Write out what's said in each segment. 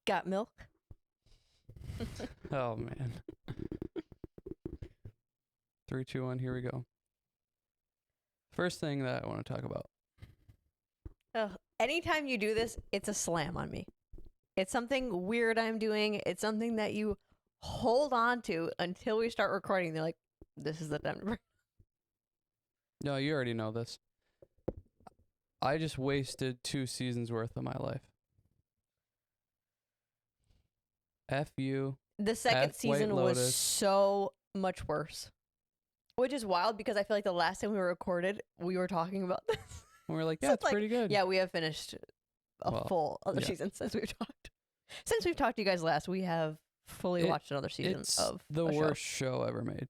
Got milk? Oh, man. 3, 2, 1, here we go. First thing that I want to talk about. Anytime you do this, it's a slam on me. It's something weird I'm doing. It's something that you hold on to until we start recording. They're like, this is the time to break. No, you already know this. I just wasted 2 seasons worth of my life. F you. The second F season White was Lotus. so much worse. Which is wild because I feel like the last time we recorded, we were talking about this. And we're like, So yeah, it's it's pretty good. Yeah, we have finished a full other yeah. season since we've talked. Since we've talked to you guys last, we have fully watched another season It's of the a show. worst show ever made.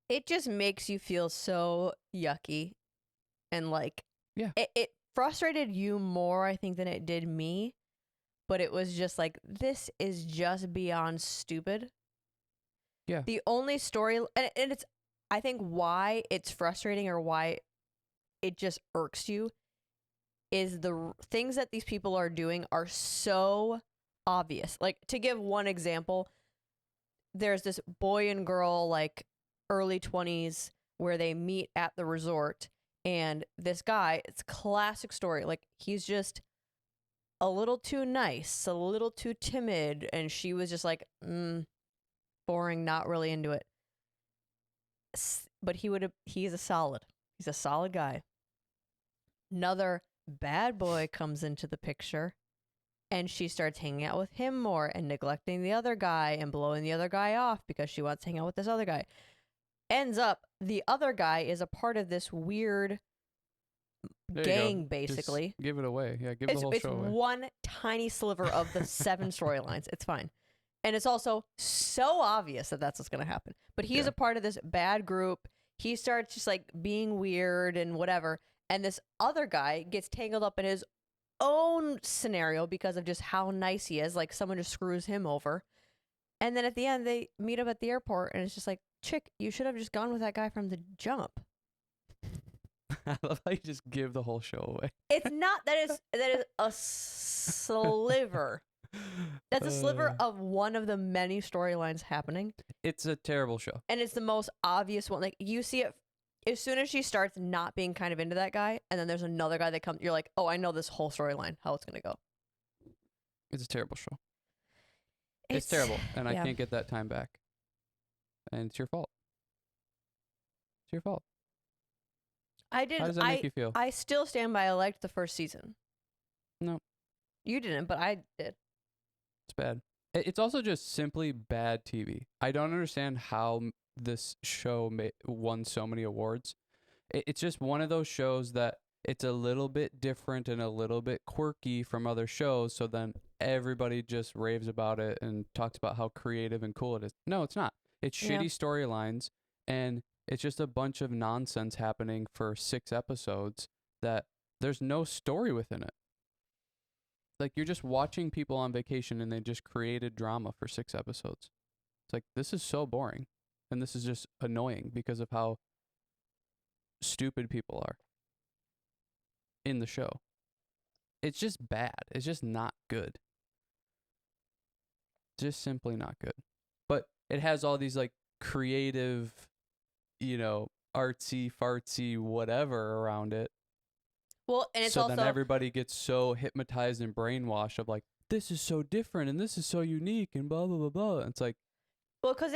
It just makes you feel so yucky, and like, Yeah. it frustrated you more, I think, than it did me. But it was just like, this is just beyond stupid. Yeah. The only story, and it's, I think why it's frustrating or why it just irks you is the things that these people are doing are so obvious. Like, to give one example, there's this boy and girl, like early 20s, where they meet at the resort, and this guy, it's a classic story. Like, he's just a little too nice, a little too timid, and she was just like, boring, not really into it. But he's a solid guy. Another bad boy comes into the picture, and she starts hanging out with him more and neglecting the other guy and blowing the other guy off because she wants to hang out with this other guy. Ends up, the other guy is a part of this weird gang, basically. Just give it away. Yeah, give the whole show away. It's one tiny sliver of the 7 storylines. It's fine. And it's also so obvious that that's what's going to happen. But he's a part of this bad group. He starts just like being weird and whatever. And this other guy gets tangled up in his own scenario because of just how nice he is. Like, someone just screws him over. And then at the end, they meet up at the airport, and it's just like, chick, you should have just gone with that guy from the jump. I love how you just give the whole show away. It's not, that is a sliver. That's a sliver of one of the many storylines happening. It's a terrible show. And it's the most obvious one. Like, you see it as soon as she starts not being kind of into that guy, and then there's another guy that comes, you're like, oh, I know this whole storyline, how it's going to go. It's a terrible show. It's terrible, and I can't get that time back. And it's your fault. It's your fault. How does that make you feel? I still stand by I liked the first season. No. You didn't, but I did. It's bad. It's also just simply bad TV. I don't understand how this show won so many awards. It's just one of those shows that it's a little bit different and a little bit quirky from other shows, so then everybody just raves about it and talks about how creative and cool it is. No, it's not. It's shitty storylines, and it's just a bunch of nonsense happening for 6 episodes that there's no story within it. Like, you're just watching people on vacation and they just created drama for 6 episodes. It's like, this is so boring. And this is just annoying because of how stupid people are in the show. It's just bad. It's just not good. Just simply not good. But it has all these like creative, artsy, fartsy, whatever around it. Well, and it's so also... then everybody gets so hypnotized and brainwashed of like, this is so different and this is so unique and blah, blah, blah, blah. And it's like... Well, because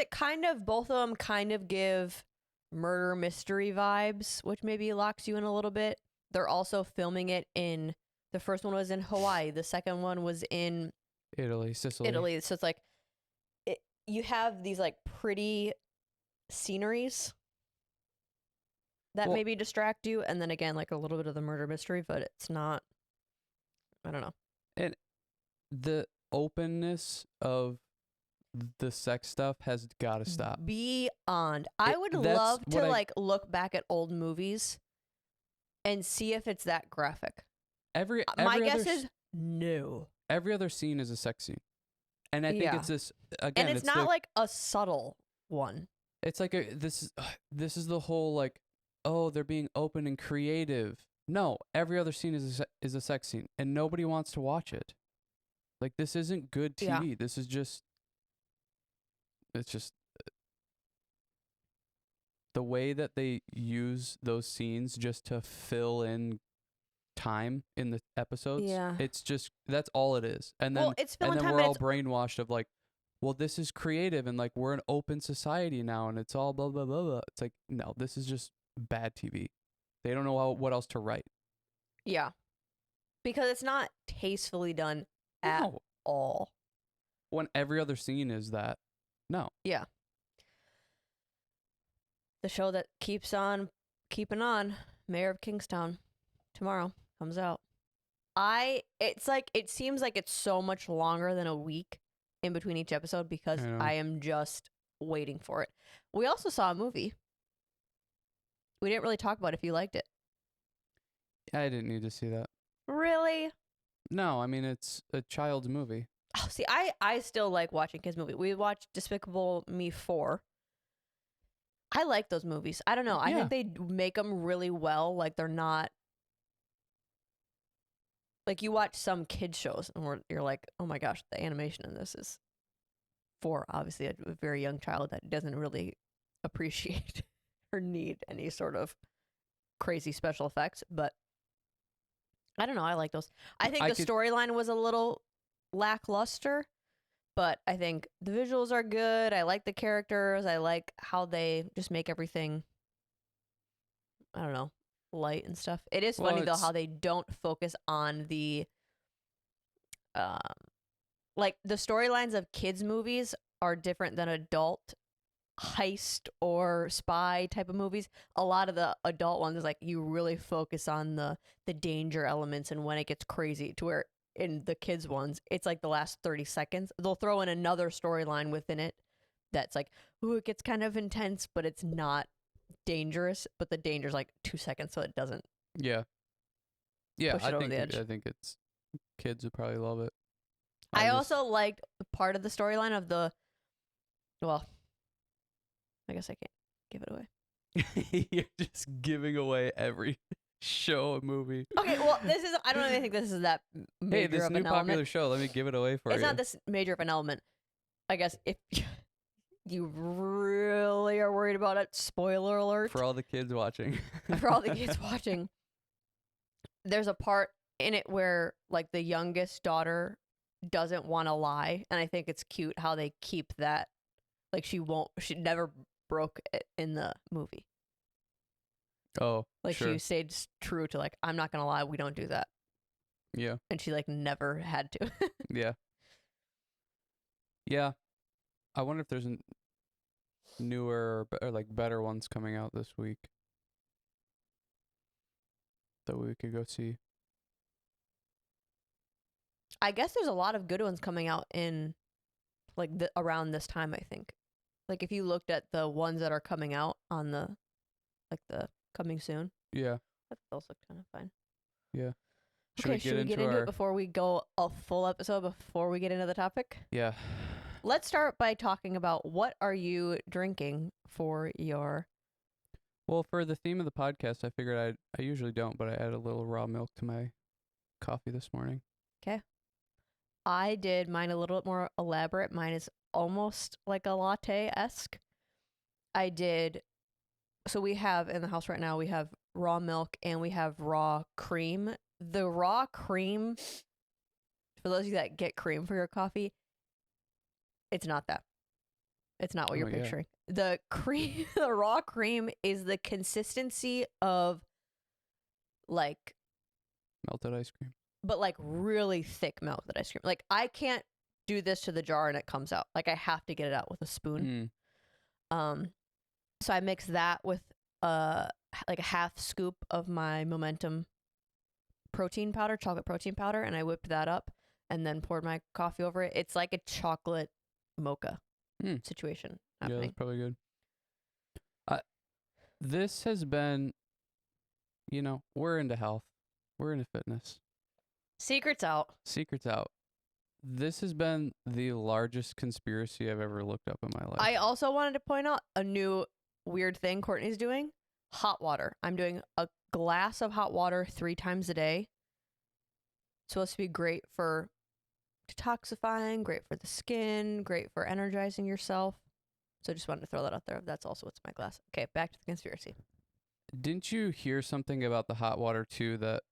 both of them kind of give murder mystery vibes, which maybe locks you in a little bit. They're also filming it in... The first one was in Hawaii. The second one was in... Sicily. So it's like... You have these like pretty sceneries that maybe distract you, and then again like a little bit of the murder mystery, but it's not, I don't know. And the openness of the sex stuff has got to stop. Beyond. I would love to look back at old movies and see if it's that graphic. My guess is no. Every other scene is a sex scene. And I think it's this, again, and it's not like a subtle one. It's like this is the whole like, oh, they're being open and creative. No, every other scene is a sex scene, and nobody wants to watch it. Like, this isn't good Yeah. TV. This is just, it's just the way that they use those scenes just to fill in time in the episodes. Yeah. It's just, that's all it is. And then, Well, it's filling time we're and all it's brainwashed of like, well, this is creative and like we're an open society now and it's all blah, blah, blah, blah. It's like, no, this is just bad TV. They don't know what else to write. yeah. Because it's not tastefully done at No. all. When every other scene is that. No. Yeah. The show that keeps on keeping on, Mayor of Kingstown, tomorrow comes out. It seems like it's so much longer than a week in between each episode because I know. I am just waiting for it. We also saw a movie. We didn't really talk about if you liked it. I didn't need to see that. Really? No, I mean, it's a child's movie. Oh, see, I still like watching kids' movies. We watched Despicable Me 4. I like those movies. I don't know. I Yeah. think they make them really well. Like, they're not... Like, you watch some kid shows and you're like, oh my gosh, the animation in this is for, obviously, a very young child that doesn't really appreciate or need any sort of crazy special effects. But I don't know. I like those. I think the storyline was a little lackluster, but I think the visuals are good. I like the characters. I like how they just make everything, I don't know, light and stuff. It is funny though how they don't focus on the like the storylines of kids movies are different than adult heist or spy type of movies. A lot of the adult ones is like you really focus on the danger elements and when it gets crazy, to where in the kids ones it's like the last 30 seconds they'll throw in another storyline within it that's like, ooh, it gets kind of intense, but it's not dangerous, but the danger's like 2 seconds, so it doesn't push it over the edge. I think it's kids would probably love it. I also liked part of the storyline of the, well, I guess I can't give it away. You're just giving away every show, movie. Okay, well, I don't really think this is that major Hey, this of new an popular element. show, let me give it away for you. It's not this major of an element. I guess if you really are worried about it, spoiler alert. For all the kids watching. For all the kids watching, there's a part in it where like the youngest daughter doesn't want to lie, and I think it's cute how they keep that, like she never broke it in the movie. Oh, like sure. She stayed true to like, I'm not gonna lie, we don't do that. Yeah. And she like never had to. Yeah. I wonder if there's newer or like better ones coming out this week that we could go see. I guess there's a lot of good ones coming out in like around this time, I think. Like if you looked at the ones that are coming out on the coming soon. Yeah. Those look kind of fine. Yeah. Should we get into it before we go a full episode, before we get into the topic? Yeah. Let's start by talking about what are you drinking for your... Well, for the theme of the podcast, I figured I usually don't, but I add a little raw milk to my coffee this morning. Okay. I did mine a little bit more elaborate. Mine is almost like a latte-esque. So we have in the house right now, we have raw milk and we have raw cream. The raw cream, for those of you that get cream for your coffee, it's not that. It's not what you're picturing. The cream, the raw cream is the consistency of like melted ice cream. But like really thick melted ice cream. Like I can't do this to the jar and it comes out. Like I have to get it out with a spoon. So I mix that with like a half scoop of my Momentum chocolate protein powder, and I whipped that up and then poured my coffee over it. It's like a chocolate mocha situation happening. Yeah, that's probably good. This has been, we're into health. We're into fitness. Secrets out. This has been the largest conspiracy I've ever looked up in my life. I also wanted to point out a new weird thing Courtney's doing. Hot water. I'm doing a glass of hot water 3 times a day. It's supposed to be great for detoxifying, great for the skin, great for energizing yourself. So just wanted to throw that out there. That's also what's in my glass. Okay, back to the conspiracy. Didn't you hear something about the hot water too, that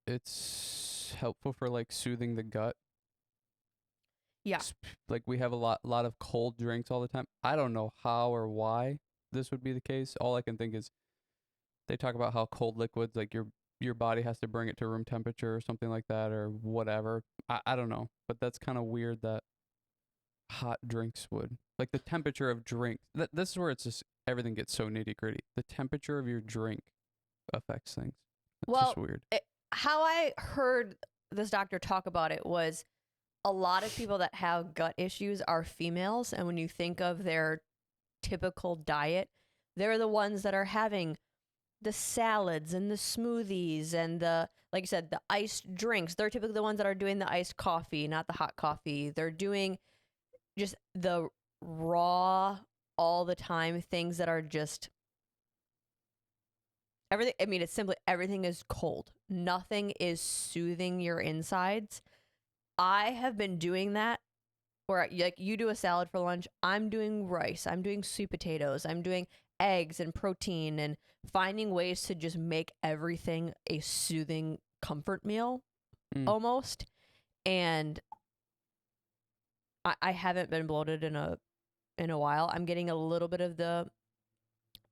it's helpful for like soothing the gut? Yeah. Like we have a lot of cold drinks all the time. I don't know how or why this would be the case. All I can think is they talk about how cold liquids, like your body has to bring it to room temperature or something like that, or whatever. I don't know, but that's kind of weird that hot drinks would, like the temperature of drinks. This is where it's just everything gets so nitty gritty. The temperature of your drink affects things. It's Well, just weird. How I heard this doctor talk about it was a lot of people that have gut issues are females. And when you think of their typical diet, they're the ones that are having the salads and the smoothies and the, like you said, the iced drinks. They're typically the ones that are doing the iced coffee, not the hot coffee. They're doing just the raw, all the time things that are just everything. I mean, it's simply everything is cold. Nothing is soothing your insides. I have been doing that where like you do a salad for lunch, I'm doing rice, I'm doing sweet potatoes, I'm doing eggs and protein and finding ways to just make everything a soothing comfort meal almost. And I haven't been bloated in a while. I'm getting a little bit of the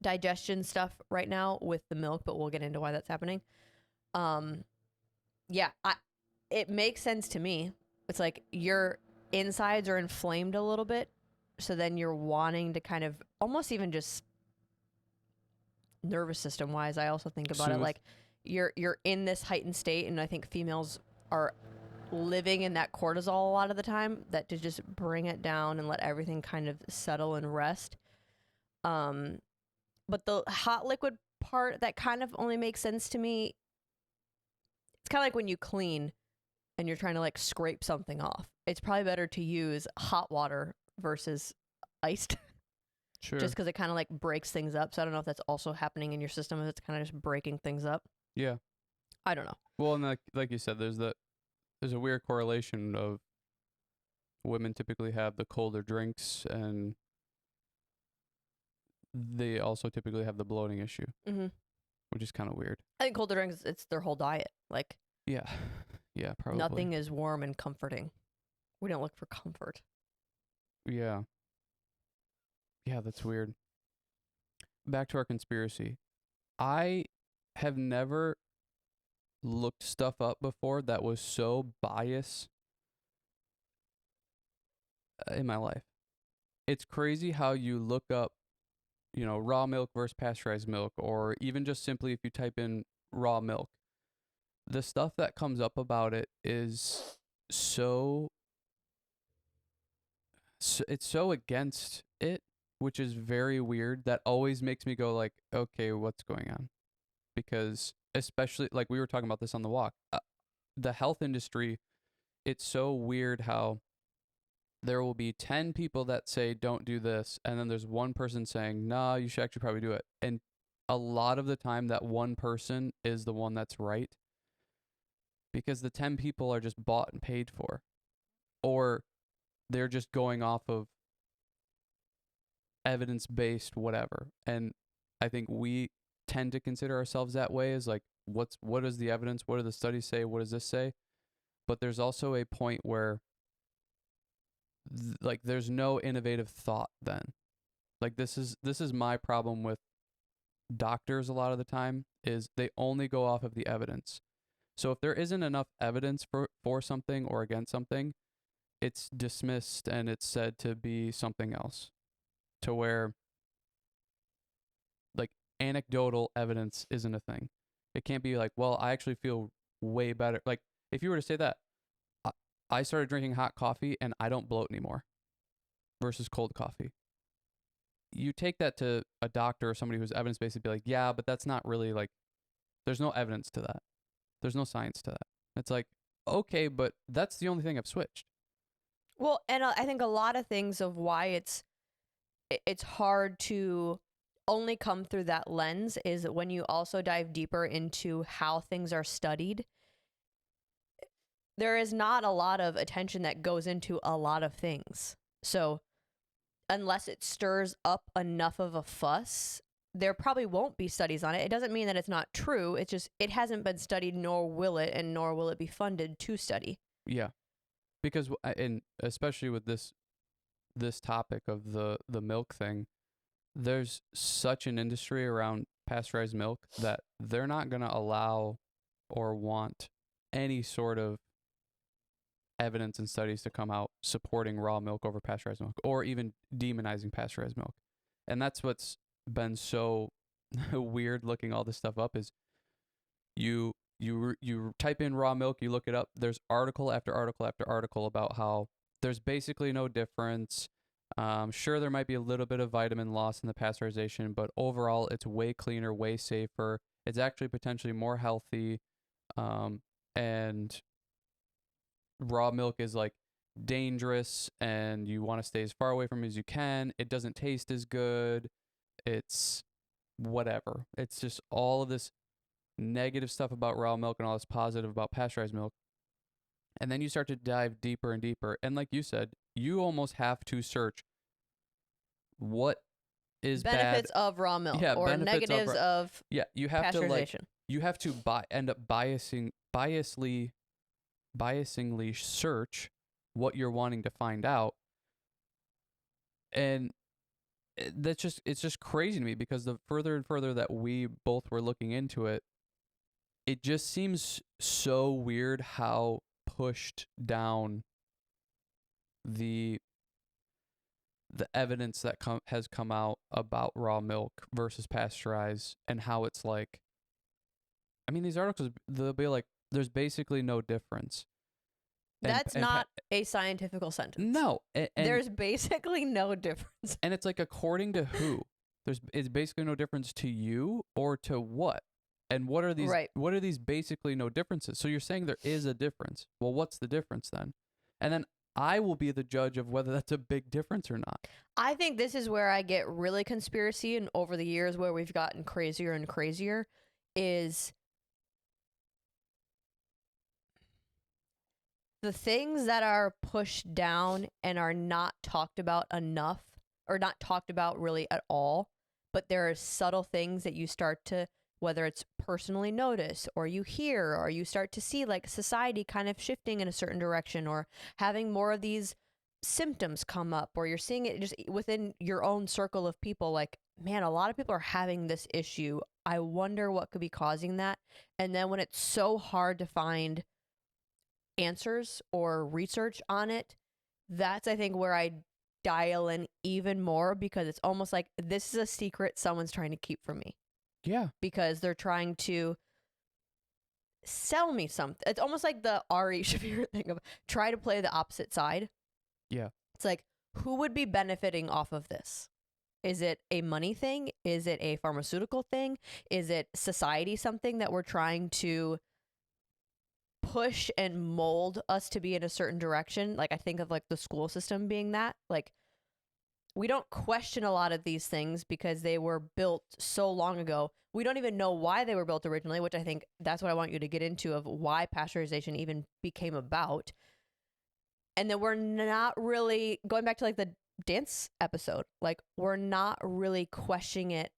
digestion stuff right now with the milk, but we'll get into why that's happening. Yeah, it makes sense to me. It's like your insides are inflamed a little bit, so then you're wanting to kind of almost even just nervous system wise. I also think about it like you're in this heightened state, and I think females are living in that cortisol a lot of the time, that to just bring it down and let everything kind of settle and rest. But the hot liquid part, that kind of only makes sense to me. It's kind of like when you clean and you're trying to like scrape something off. It's probably better to use hot water versus iced. Sure. Just because it kind of like breaks things up. So I don't know if that's also happening in your system, if it's kind of just breaking things up. Yeah. I don't know. Well, and like you said, there's a weird correlation of women typically have the colder drinks, and they also typically have the bloating issue, which is kind of weird. I think colder drinks, it's their whole diet. Like, yeah, probably. Nothing is warm and comforting. We don't look for comfort. Yeah, that's weird. Back to our conspiracy. I have never looked stuff up before that was so biased in my life. It's crazy how you look up, raw milk versus pasteurized milk, or even just simply if you type in raw milk, the stuff that comes up about it is it's so against it, which is very weird. That always makes me go like, okay, what's going on? Because especially like we were talking about this on the walk, the health industry, it's so weird how there will be 10 people that say don't do this, and then there's one person saying, nah, you should actually probably do it. And a lot of the time that one person is the one that's right, because the 10 people are just bought and paid for, or they're just going off of evidence-based whatever. And I think we tend to consider ourselves that way, as like, what is the evidence? What do the studies say? What does this say? But there's also a point where like there's no innovative thought then. Like this is my problem with doctors a lot of the time, is they only go off of the evidence. So if there isn't enough evidence for something or against something, it's dismissed and it's said to be something else, to where like anecdotal evidence isn't a thing. It can't be like, well, I actually feel way better. Like if you were to say that, I started drinking hot coffee and I don't bloat anymore versus cold coffee. You take that to a doctor or somebody who's evidence-based and be like, yeah, but that's not really like, there's no evidence to that. There's no science to that. It's like, okay, but that's the only thing I've switched. Well, and I think a lot of things of why it's hard to only come through that lens is when you also dive deeper into how things are studied. there is not a lot of attention that goes into a lot of things. So unless it stirs up enough of a fuss, there probably won't be studies on it. It doesn't mean that it's not true. It's just it hasn't been studied, nor will it, and nor will it be funded to study. Yeah, because and especially with this topic of the milk thing, there's such an industry around pasteurized milk that they're not going to allow or want any sort of evidence and studies to come out supporting raw milk over pasteurized milk, or even demonizing pasteurized milk. And that's what's been so weird looking all this stuff up is you type in raw milk, you look it up, there's article after article after article about how there's basically no difference. Sure, there might be a little bit of vitamin loss in the pasteurization, but overall it's way cleaner, way safer. It's actually potentially more healthy. And raw milk is like dangerous and you want to stay as far away from it as you can. It doesn't taste as good. It's whatever. It's just all of this negative stuff about raw milk and all this positive about pasteurized milk. And then you start to dive deeper and deeper. And like you said, you almost have to search what is benefits bad. of raw milk, Yeah, or negatives of yeah, you have to like pasteurization. you have to end up biasingly search what you're wanting to find out. And it's just crazy to me because the further and further that we both were looking into it, it just seems so weird how pushed down the evidence that has come out about raw milk versus pasteurized, and how it's like, I mean, these articles, they'll be like, there's basically no difference. That's not a scientific sentence. No. There's basically no difference. And it's like, according to who? It's basically no difference to you, or to what? And what are these? Right. What are these basically no differences? So you're saying there is a difference. Well, what's the difference then? And then I will be the judge of whether that's a big difference or not. I think this is where I get really conspiracy, and over the years where we've gotten crazier and crazier is the things that are pushed down and are not talked about enough, or not talked about really at all, but there are subtle things that you start to, whether it's personally notice, or you hear, or you start to see like society kind of shifting in a certain direction, or having more of these symptoms come up, or you're seeing it just within your own circle of people, like, man, a lot of people are having this issue. I wonder what could be causing that. And then when it's so hard to find answers or research on it, that's, I think, where I dial in even more, because it's almost like this is a secret someone's trying to keep from me. Yeah. Because they're trying to sell me something. It's almost like the Ari Shaffir thing of try to play the opposite side. Yeah. It's like, who would be benefiting off of this? Is it a money thing? Is it a pharmaceutical thing? Is it society something that we're trying to push and mold us to be in a certain direction? Like, I think of like the school system being that. Like, we don't question a lot of these things because they were built so long ago. We don't even know why they were built originally, which I think that's what I want you to get into, of why pasteurization even became about. And then we're not really going back to like the dance episode. Like, we're not really questioning it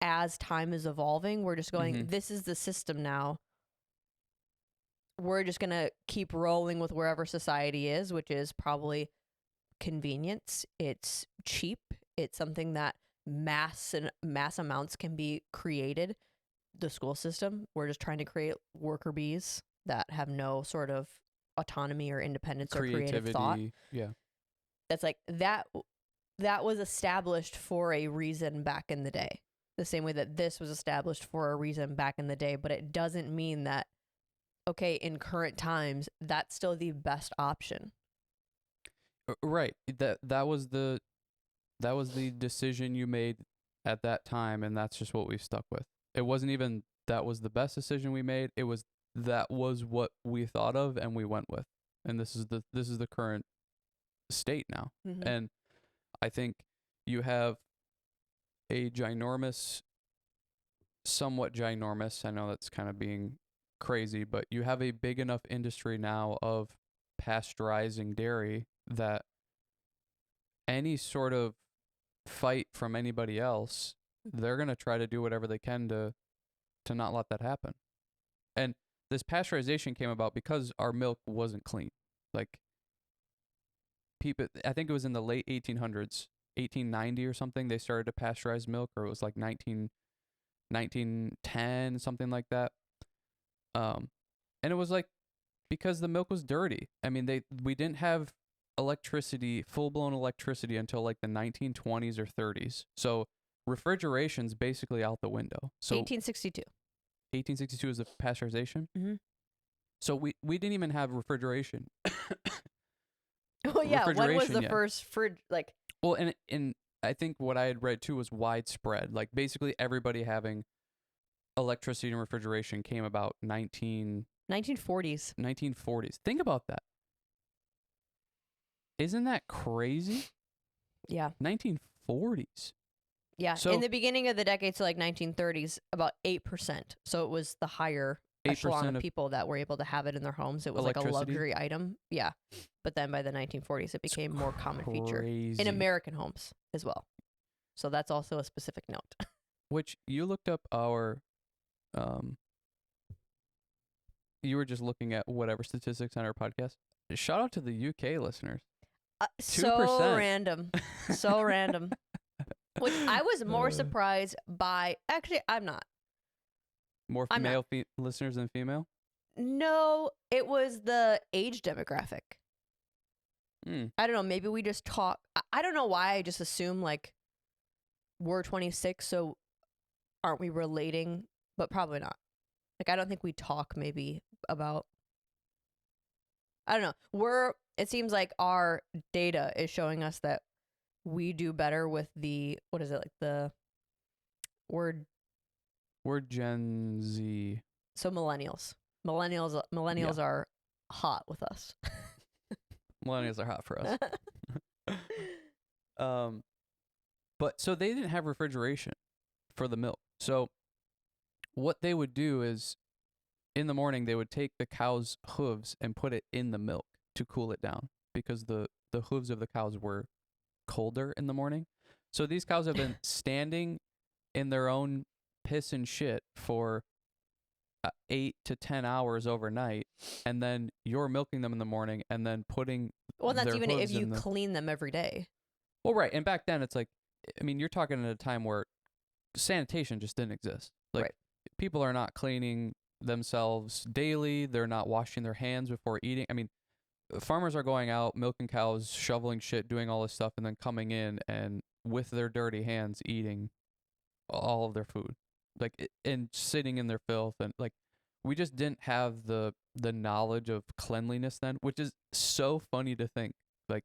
as time is evolving. We're just going, this is the system now. We're just going to keep rolling with wherever society is, which is probably convenience. It's cheap. It's something that mass amounts can be created. The school system, we're just trying to create worker bees that have no sort of autonomy or independence or creative thought. Yeah. That's like that was established for a reason back in the day. The same way that this was established for a reason back in the day, but it doesn't mean that, okay, in current times, that's still the best option. Right. That was the decision you made at that time, and that's just what we stuck with. It wasn't even that was the best decision we made. It was that was what we thought of and we went with. And this is the current state now. Mm-hmm. And I think you have a somewhat ginormous, I know that's kind of being crazy, but you have a big enough industry now of pasteurizing dairy that any sort of fight from anybody else, they're going to try to do whatever they can to not let that happen. And this pasteurization came about because our milk wasn't clean. Like, people, I think it was in the late 1800s, 1890 or something, they started to pasteurize milk, or it was like 1910, something like that. And it was like because the milk was dirty. I mean, we didn't have electricity, full-blown electricity, until like the 1920s or 30s. So refrigeration's basically out the window. So 1862. 1862 is the pasteurization. Mm-hmm. So we didn't even have refrigeration. Oh yeah, when was the first fridge? Like, well, and I think what I had read too was widespread. Like basically everybody having electricity and refrigeration came about 1940s. 1940s. Think about that. Isn't that crazy? Yeah. 1940s. Yeah. So, in the beginning of the decade, so like 1930s, about 8%. So it was the higher echelon of people that were able to have it in their homes. It was like a luxury item. Yeah. But then by the 1940s, it became more common feature in American homes as well. So that's also a specific note. Which you looked up our, you were just looking at whatever statistics on our podcast. Shout out to the UK listeners. 2%. So random. So random. Which I was more surprised by. Actually, I'm not. More male listeners than female? No, it was the age demographic. Mm. I don't know. Maybe we just talk. I don't know why I just assume like we're 26, so aren't we relating? But probably not. Like, I don't think we talk maybe about. I don't know. It seems like our data is showing us that we do better with the, what is it, like the word? We're Gen Z. So millennials. Millennials are hot with us. Millennials are hot for us. But so they didn't have refrigeration for the milk. So what they would do is in the morning they would take the cow's hooves and put it in the milk to cool it down, because the hooves of the cows were colder in the morning. So these cows have been standing in their own piss and shit for 8 to 10 hours overnight, and then you're milking them in the morning and then putting that's even if you clean them every day. Well, right. And back then it's like, I mean, you're talking at a time where sanitation just didn't exist. Like, right. People are not cleaning themselves daily. They're not washing their hands before eating. I mean, farmers are going out, milking cows, shoveling shit, doing all this stuff, and then coming in and with their dirty hands eating all of their food, like, and sitting in their filth. And like, we just didn't have the knowledge of cleanliness then, which is so funny to think. Like,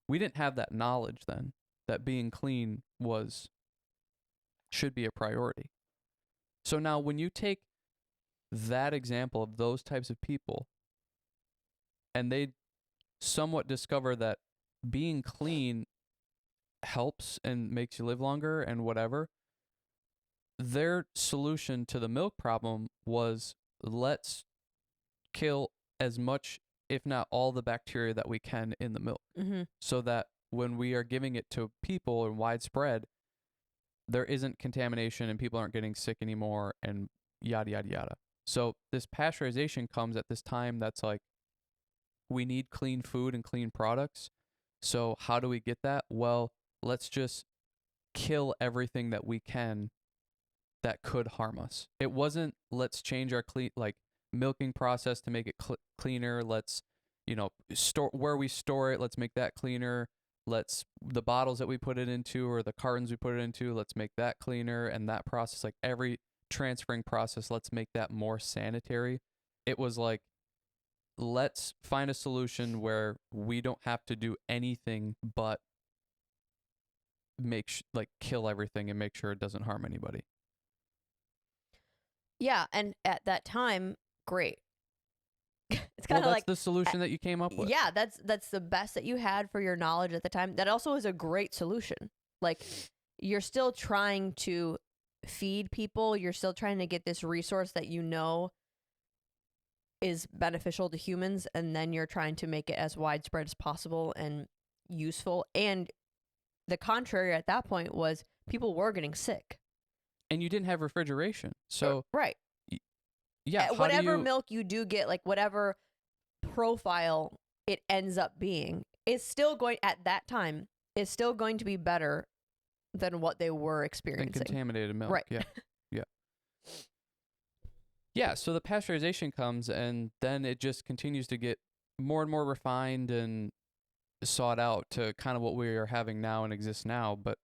we didn't have that knowledge then, that being clean should be a priority. So now when you take that example of those types of people, and they somewhat discover that being clean helps and makes you live longer and whatever, their solution to the milk problem was, let's kill as much, if not all, the bacteria that we can in the milk, so that when we are giving it to people and widespread, there isn't contamination and people aren't getting sick anymore and yada, yada, yada. So this pasteurization comes at this time that's like, we need clean food and clean products. So how do we get that? Well, let's just kill everything that we can that could harm us. It wasn't, let's change our milking process to make it cleaner. Let's, store where we store it. Let's make that cleaner. The bottles that we put it into, or the cartons we put it into, let's make that cleaner. And that process, like every transferring process, let's make that more sanitary. It was like, let's find a solution where we don't have to do anything but kill everything and make sure it doesn't harm anybody. Yeah, and at that time, great. It's kind of that's the solution that you came up with. Yeah, that's the best that you had for your knowledge at the time. That also is a great solution. Like, you're still trying to feed people. You're still trying to get this resource that is beneficial to humans, and then you're trying to make it as widespread as possible and useful. And the contrary at that point was people were getting sick. And you didn't have refrigeration. So, right. Yeah. Whatever milk you do get, like whatever profile it ends up being, is still going, at that time, is still going to be better than what they were experiencing. Than contaminated milk. Right. Yeah. Yeah. Yeah. So the pasteurization comes, and then it just continues to get more and more refined and sought out to kind of what we are having now and exists now. But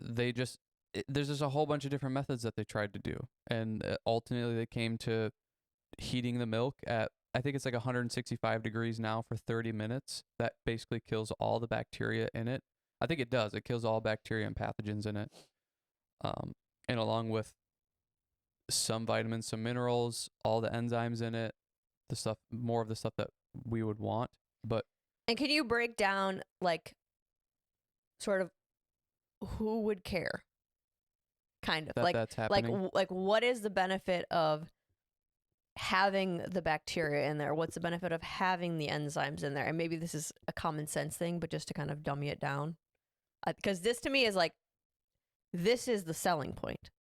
there's just a whole bunch of different methods that they tried to do. And ultimately they came to heating the milk at, I think it's like 165 degrees now for 30 minutes. That basically kills all the bacteria in it. I think it does. It kills all bacteria and pathogens in it. And along with some vitamins, some minerals, all the enzymes in it, more of the stuff that we would want. And can you break down, like, sort of who would care? Kind of that's happening. Like what is the benefit of having the bacteria in there? What's the benefit of having the enzymes in there? And maybe this is a common sense thing, but just to kind of dummy it down, because this to me is like, this is the selling point.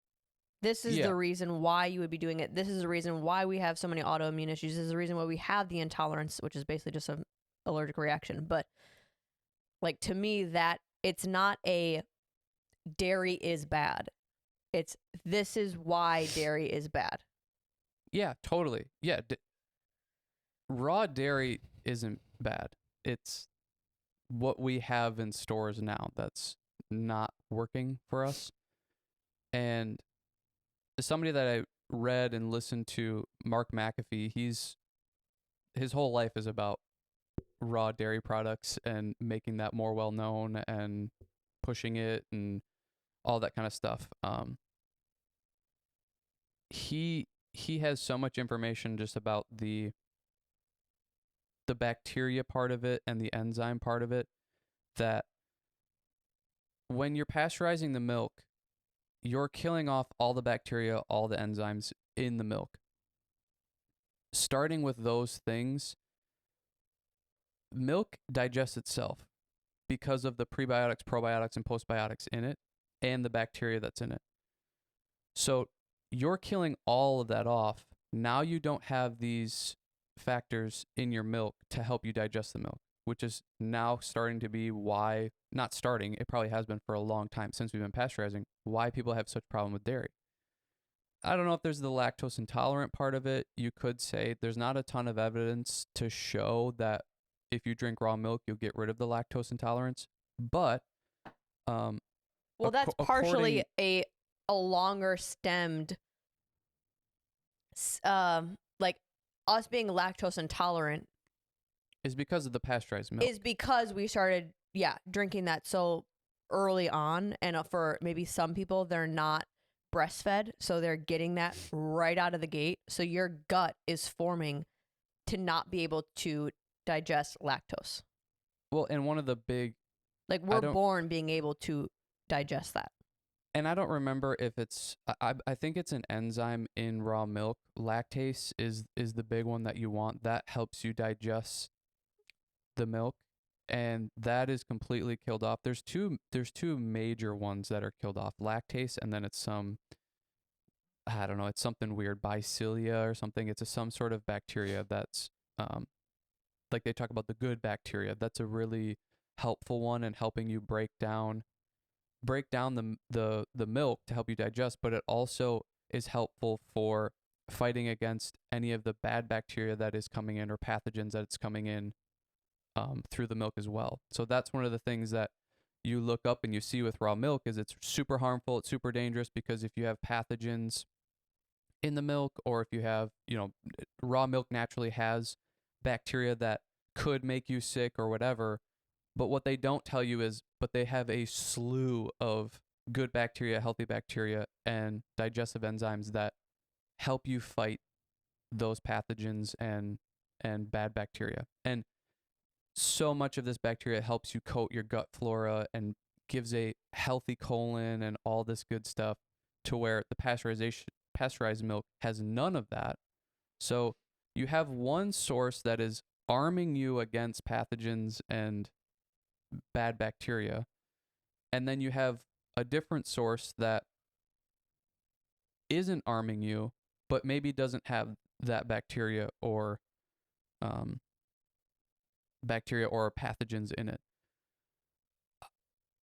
This is the reason why you would be doing it. This is the reason why we have so many autoimmune issues. This is the reason why we have the intolerance, which is basically just an allergic reaction. But like, to me, that it's not a dairy is bad. It's, this is why dairy is bad. Yeah, totally. Yeah. Raw dairy isn't bad. It's what we have in stores now that's not working for us. And somebody that I read and listened to, Mark McAfee, his whole life is about raw dairy products and making that more well known and pushing it and all that kind of stuff. He has so much information just about the bacteria part of it and the enzyme part of it, that when you're pasteurizing the milk, you're killing off all the bacteria, all the enzymes in the milk. Starting with those things, milk digests itself because of the prebiotics, probiotics, and postbiotics in it and the bacteria that's in it. So you're killing all of that off. Now you don't have these factors in your milk to help you digest the milk, which is now starting to be why, not starting, it probably has been for a long time since we've been pasteurizing, why people have such a problem with dairy. I don't know if there's the lactose intolerant part of it. You could say there's not a ton of evidence to show that if you drink raw milk, you'll get rid of the lactose intolerance. But well, that's partially a longer stemmed, like, us being lactose intolerant is because of the pasteurized milk. Is because we started, drinking that so early on. And for maybe some people, they're not breastfed, so they're getting that right out of the gate. So your gut is forming to not be able to digest lactose. Well, and one of the big... Like, we're born being able to digest that. And I don't remember if it's... I think it's an enzyme in raw milk. Lactase is the big one that you want. That helps you digest the milk. And that is completely killed off. There's two major ones that are killed off. Lactase, and then it's some... I don't know. It's something weird. Bacillia or something. It's some sort of bacteria that's... like they talk about the good bacteria. That's a really helpful one in helping you break down the milk to help you digest, but it also is helpful for fighting against any of the bad bacteria that is coming in or pathogens that it's coming in through the milk as well. So that's one of the things that you look up and you see with raw milk is it's super harmful, it's super dangerous, because if you have pathogens in the milk, or if you have, raw milk naturally has bacteria that could make you sick or whatever. But what they don't tell you is, but they have a slew of good bacteria, healthy bacteria, and digestive enzymes that help you fight those pathogens and bad bacteria. And so much of this bacteria helps you coat your gut flora and gives a healthy colon and all this good stuff, to where the pasteurized milk has none of that. So you have one source that is arming you against pathogens and bad bacteria, and then you have a different source that isn't arming you, but maybe doesn't have that um, bacteria or pathogens in it.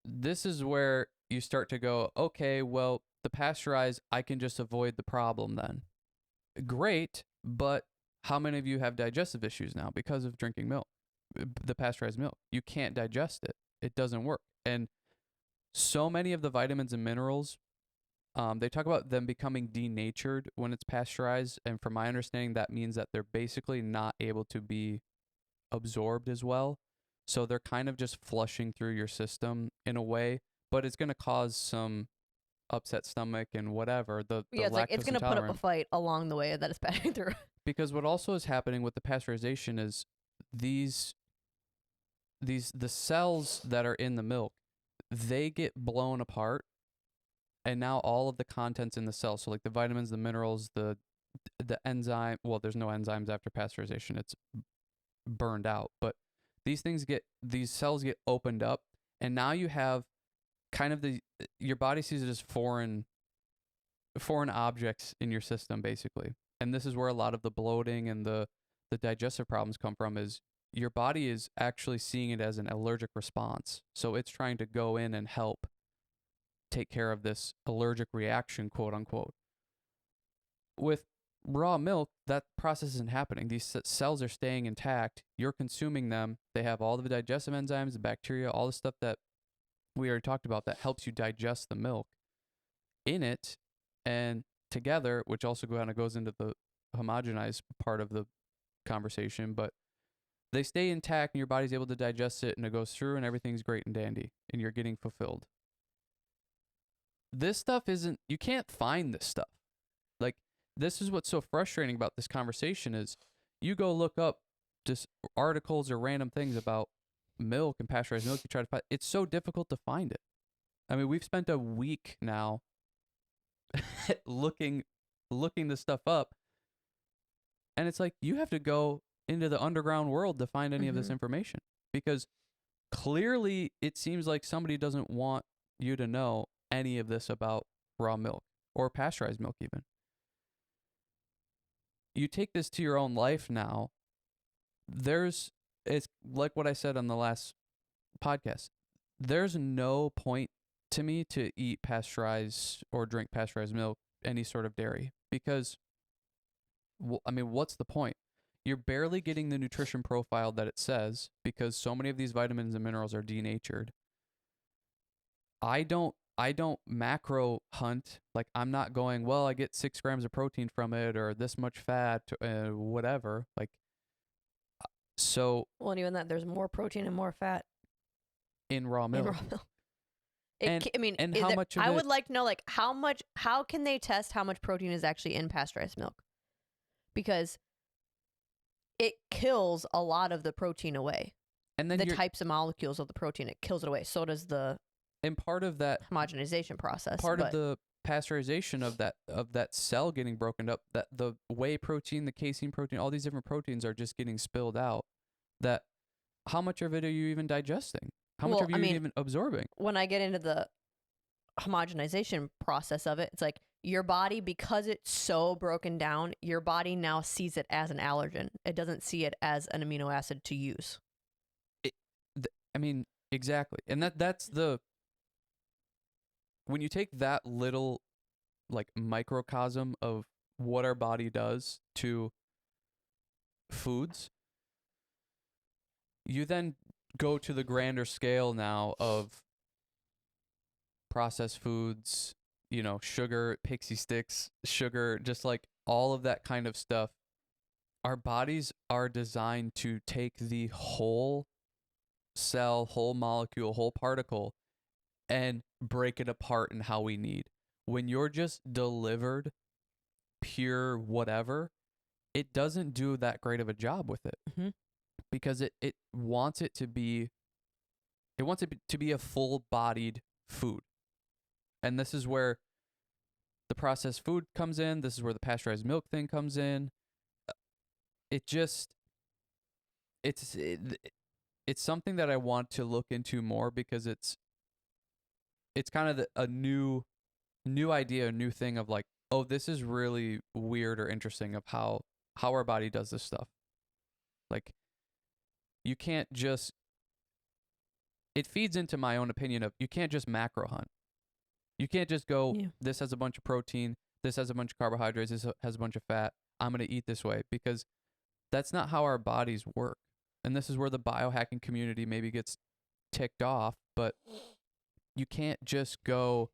This is where you start to go, okay, well, the pasteurized, I can just avoid the problem then. Great, but how many of you have digestive issues now because of drinking milk, the pasteurized milk? You can't digest it. It doesn't work. And so many of the vitamins and minerals, they talk about them becoming denatured when it's pasteurized. And from my understanding, that means that they're basically not able to be absorbed as well. So they're kind of just flushing through your system in a way, but it's going to cause some upset stomach and whatever. The it's like it's lactose going to put up a intolerant. fight along the way that it's passing through. Because what also is happening with the pasteurization is the cells that are in the milk, they get blown apart, and now all of the contents in the cell, so like the vitamins, the minerals, the enzyme, well, there's no enzymes after pasteurization, it's burned out, but these cells get opened up, and now you have kind of your body sees it as foreign objects in your system, basically. And this is where a lot of the bloating and the digestive problems come from, is your body is actually seeing it as an allergic response. So it's trying to go in and help take care of this allergic reaction, quote unquote. With raw milk, that process isn't happening. These cells are staying intact. You're consuming them. They have all the digestive enzymes, the bacteria, all the stuff that we already talked about that helps you digest the milk in it, and together, which also kind of goes into the homogenized part of the conversation, but they stay intact and your body's able to digest it, and it goes through and everything's great and dandy and you're getting fulfilled. This stuff you can't find this stuff. Like, this is what's so frustrating about this conversation is you go look up just articles or random things about milk and pasteurized milk, you try to find, it's so difficult to find it. I mean, we've spent a week now looking this stuff up, and it's like you have to go into the underground world to find any of this information, because clearly it seems like somebody doesn't want you to know any of this about raw milk or pasteurized milk. Even you take this to your own life now, it's like what I said on the last podcast, there's no point to me to eat pasteurized or drink pasteurized milk, any sort of dairy, because I mean, what's the point? You're barely getting the nutrition profile that it says, because so many of these vitamins and minerals are denatured. I don't macro hunt. Like, I'm not going, well, I get 6 grams of protein from it or this much fat, whatever. Like, so. Well, and even that, there's more protein and more fat in raw milk. And how much of I would like to know, like, how can they test how much protein is actually in pasteurized milk? Because it kills a lot of the protein away. And then the types of molecules of the protein, it kills it away. So does the part of that homogenization process. Part of the pasteurization of that cell getting broken up, that the whey protein, the casein protein, all these different proteins are just getting spilled out. That how much of it are you even digesting? How much are you even absorbing? When I get into the homogenization process of it, it's like your body, because it's so broken down, your body now sees it as an allergen. It doesn't see it as an amino acid to use. Exactly. And that's when you take that little, like, microcosm of what our body does to foods, you then go to the grander scale now of processed foods, sugar, pixie sticks, sugar, just like all of that kind of stuff. Our bodies are designed to take the whole cell, whole molecule, whole particle, and break it apart in how we need. When you're just delivered pure whatever, it doesn't do that great of a job with it. Because it wants it to be a full-bodied food. And this is where the processed food comes in. This is where the pasteurized milk thing comes in. it just it's it's something that I want to look into more because it's kind of a new idea, a new thing of like, oh, this is really weird or interesting of how our body does this stuff. Like, you can't just, it feeds into my own opinion of you can't just macro hunt. You can't just go, this has a bunch of protein, this has a bunch of carbohydrates, this has a bunch of fat, I'm going to eat this way, because that's not how our bodies work. And this is where the biohacking community maybe gets ticked off, but you can't just go,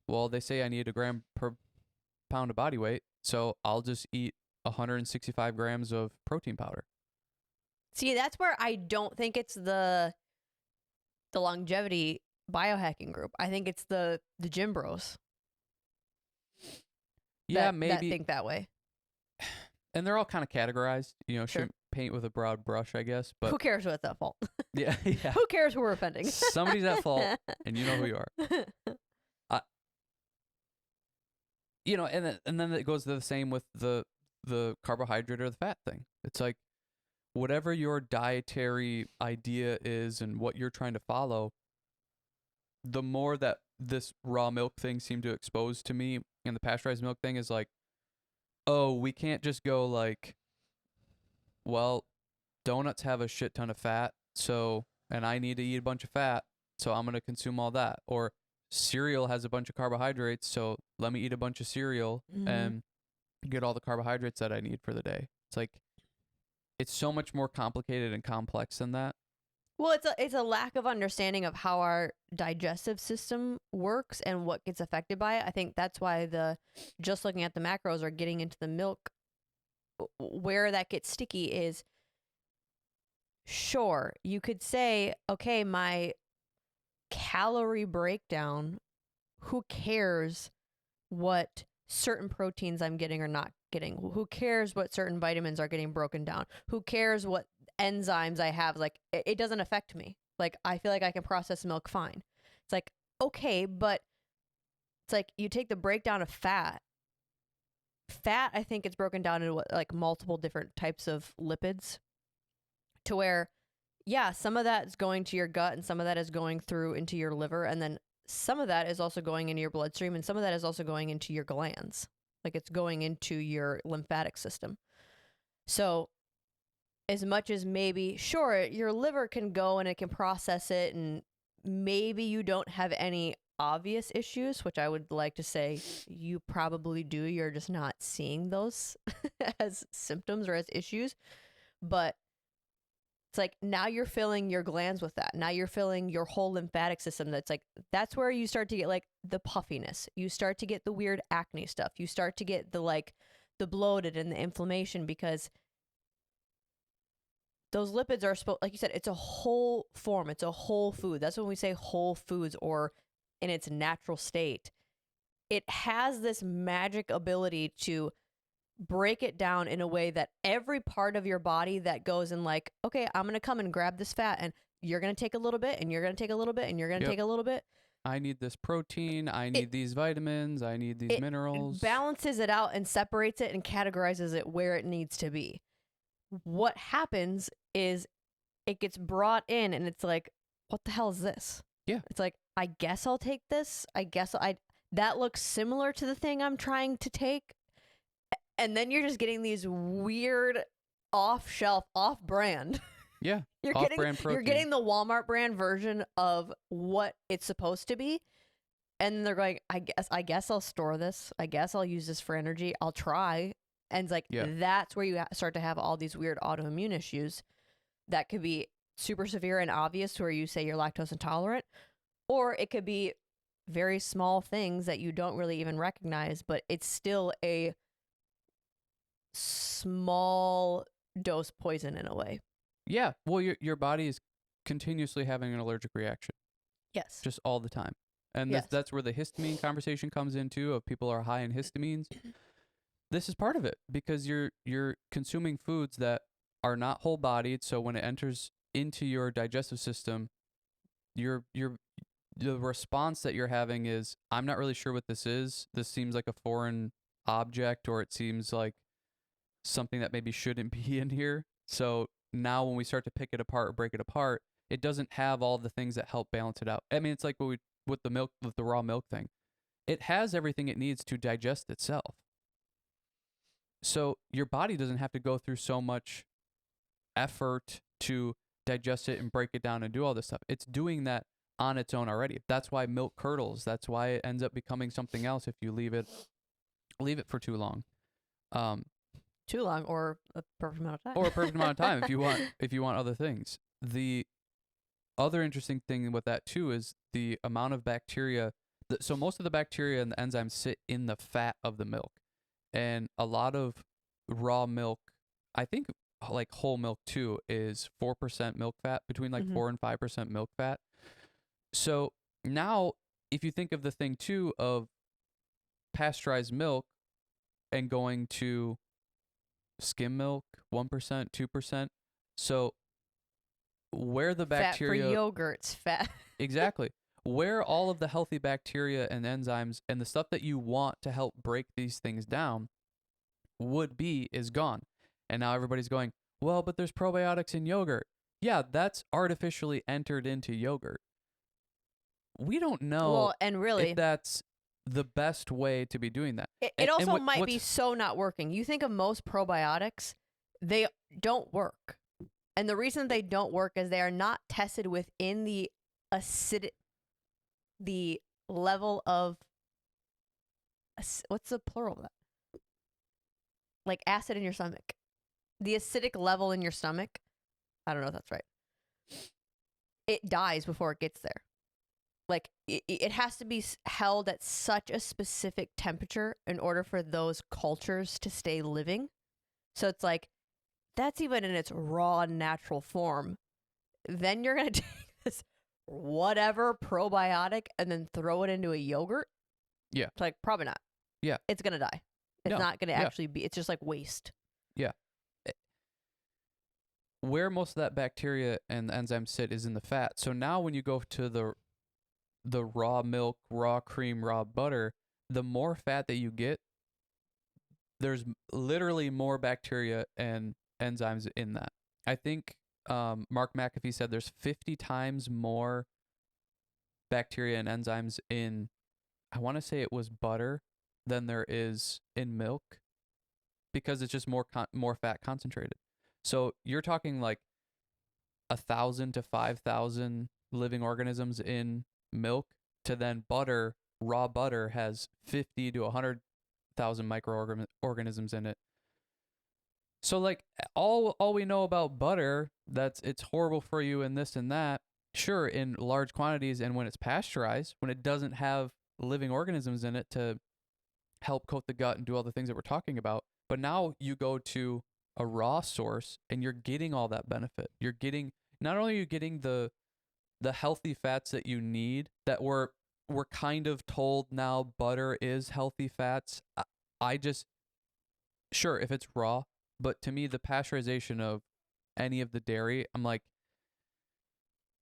well, they say I need a gram per pound of body weight, so I'll just eat 165 grams of protein powder. See, that's where I don't think it's the longevity biohacking group. I think it's the gym bros. Yeah, that maybe think that way. And they're all kind of categorized. You know, shouldn't paint with a broad brush, I guess. But who cares what's at fault? Yeah. Who cares who we're offending? Somebody's at fault, and you know who you are. You know, and then it goes the same with the carbohydrate or the fat thing. It's like, whatever your dietary idea is and what you're trying to follow, the more that this raw milk thing seemed to expose to me, and the pasteurized milk thing is like, oh, we can't just go like, well, donuts have a shit ton of fat, so, and I need to eat a bunch of fat, so I'm going to consume all that. Or cereal has a bunch of carbohydrates, so let me eat a bunch of cereal and get all the carbohydrates that I need for the day. It's like, it's so much more complicated and complex than that. Well, it's a lack of understanding of how our digestive system works and what gets affected by it. I think that's why just looking at the macros or getting into the milk, where that gets sticky is, sure, you could say, okay, my calorie breakdown, who cares what certain proteins I'm getting or not getting? Who cares what certain vitamins are getting broken down? Who cares what enzymes I have? Like, it doesn't affect me. Like, I feel like I can process milk fine. It's like, okay, but it's like you take the breakdown of fat. Fat, I think it's broken down into like multiple different types of lipids, to where, yeah, some of that is going to your gut and some of that is going through into your liver, and then some of that is also going into your bloodstream, and some of that is also going into your glands. Like, it's going into your lymphatic system. So as much as maybe, sure, your liver can go and it can process it, and maybe you don't have any obvious issues, which I would like to say you probably do. You're just not seeing those as symptoms or as issues. But it's like, now you're filling your glands with that. Now you're filling your whole lymphatic system. That's where you start to get like the puffiness. You start to get the weird acne stuff. You start to get the bloated and the inflammation, because those lipids are supposed, like you said, it's a whole form. It's a whole food. That's when we say whole foods, or in its natural state. It has this magic ability to break it down in a way that every part of your body that goes in, like, okay, I'm going to come and grab this fat, and you're going to take a little bit, and you're going to take a little bit, and you're going to take a little bit. I need this protein. I need these vitamins. I need these minerals. It balances it out and separates it and categorizes it where it needs to be. What happens is it gets brought in, and it's like, what the hell is this? Yeah. It's like, I guess I'll take this. I guess that looks similar to the thing I'm trying to take. And then you're just getting these weird off-shelf, off-brand. Yeah, off-brand protein. You're getting the Walmart brand version of what it's supposed to be. And they're going, I guess I'll store this. I guess I'll use this for energy. I'll try. And it's like, that's where you start to have all these weird autoimmune issues that could be super severe and obvious, where you say you're lactose intolerant. Or it could be very small things that you don't really even recognize, but it's still a small dose poison in a way. Yeah. Well, your body is continuously having an allergic reaction. Yes. Just all the time. And that's where the histamine conversation comes into, of people are high in histamines. This is part of it, because you're consuming foods that are not whole bodied. So when it enters into your digestive system, the response that you're having is, I'm not really sure what this is. This seems like a foreign object, or it seems like something that maybe shouldn't be in here. So now when we start to pick it apart or break it apart, it doesn't have all the things that help balance it out. I mean, it's like with the raw milk thing. It has everything it needs to digest itself. So your body doesn't have to go through so much effort to digest it and break it down and do all this stuff. It's doing that on its own already. That's why milk curdles. That's why it ends up becoming something else if you leave it for too long. Too long or a perfect amount of time. Or a perfect amount of time if you want other things. The other interesting thing with that too is the amount of bacteria. So most of the bacteria and the enzymes sit in the fat of the milk. And a lot of raw milk, I think like whole milk too, is 4% milk fat, between like 4 and 5% milk fat. So now if you think of the thing too of pasteurized milk and going to skim milk, 1%, 2%. So where the bacteria... Fat for yogurts, fat. Exactly. Where all of the healthy bacteria and enzymes and the stuff that you want to help break these things down would be is gone. And now everybody's going, well, but there's probiotics in yogurt. Yeah, that's artificially entered into yogurt. We don't know and really, if that's the best way to be doing that. It also might be so not working. You think of most probiotics, they don't work. And the reason they don't work is they are not tested within the level of, what's the plural of that? Like acid in your stomach. The acidic level in your stomach. I don't know if that's right. It dies before it gets there. Like, it has to be held at such a specific temperature in order for those cultures to stay living. So it's like, that's even in its raw, natural form. Then you're going to take this whatever probiotic and then throw it into a yogurt? Yeah. It's like, probably not. Yeah. It's going to die. It's not going to actually be, it's just like waste. Yeah. Where most of that bacteria and the enzymes sit is in the fat. So now when you go to the raw milk, raw cream, raw butter, the more fat that you get, there's literally more bacteria and enzymes in that. I think Mark McAfee said there's 50 times more bacteria and enzymes in, I want to say it was butter, than there is in milk, because it's just more fat concentrated. So you're talking like 1,000 to 5,000 living organisms in milk, to then butter. Raw butter has 50 to 100,000 microorganisms in it. So like all we know about butter, that's it's horrible for you and this and that. Sure, in large quantities, and when it's pasteurized, when it doesn't have living organisms in it to help coat the gut and do all the things that we're talking about. But now you go to a raw source and you're getting all that benefit. You're getting, not only are you getting the healthy fats that you need, that we're kind of told now butter is healthy fats. I just, sure, if it's raw, but to me, the pasteurization of any of the dairy, I'm like,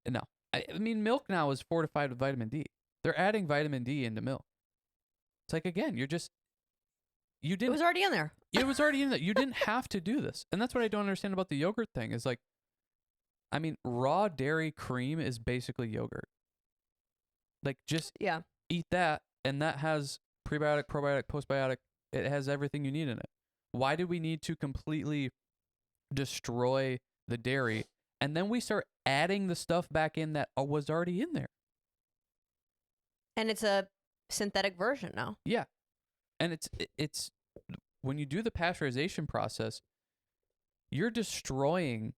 no. I mean, milk now is fortified with vitamin D. They're adding vitamin D into milk. It's like, again, you didn't. It was already in there. It was already in there. You didn't have to do this. And that's what I don't understand about the yogurt thing is like, I mean, raw dairy cream is basically yogurt. Like, just eat that, and that has prebiotic, probiotic, postbiotic. It has everything you need in it. Why do we need to completely destroy the dairy, and then we start adding the stuff back in that was already in there? And it's a synthetic version now. Yeah. And it's when you do the pasteurization process, you're destroying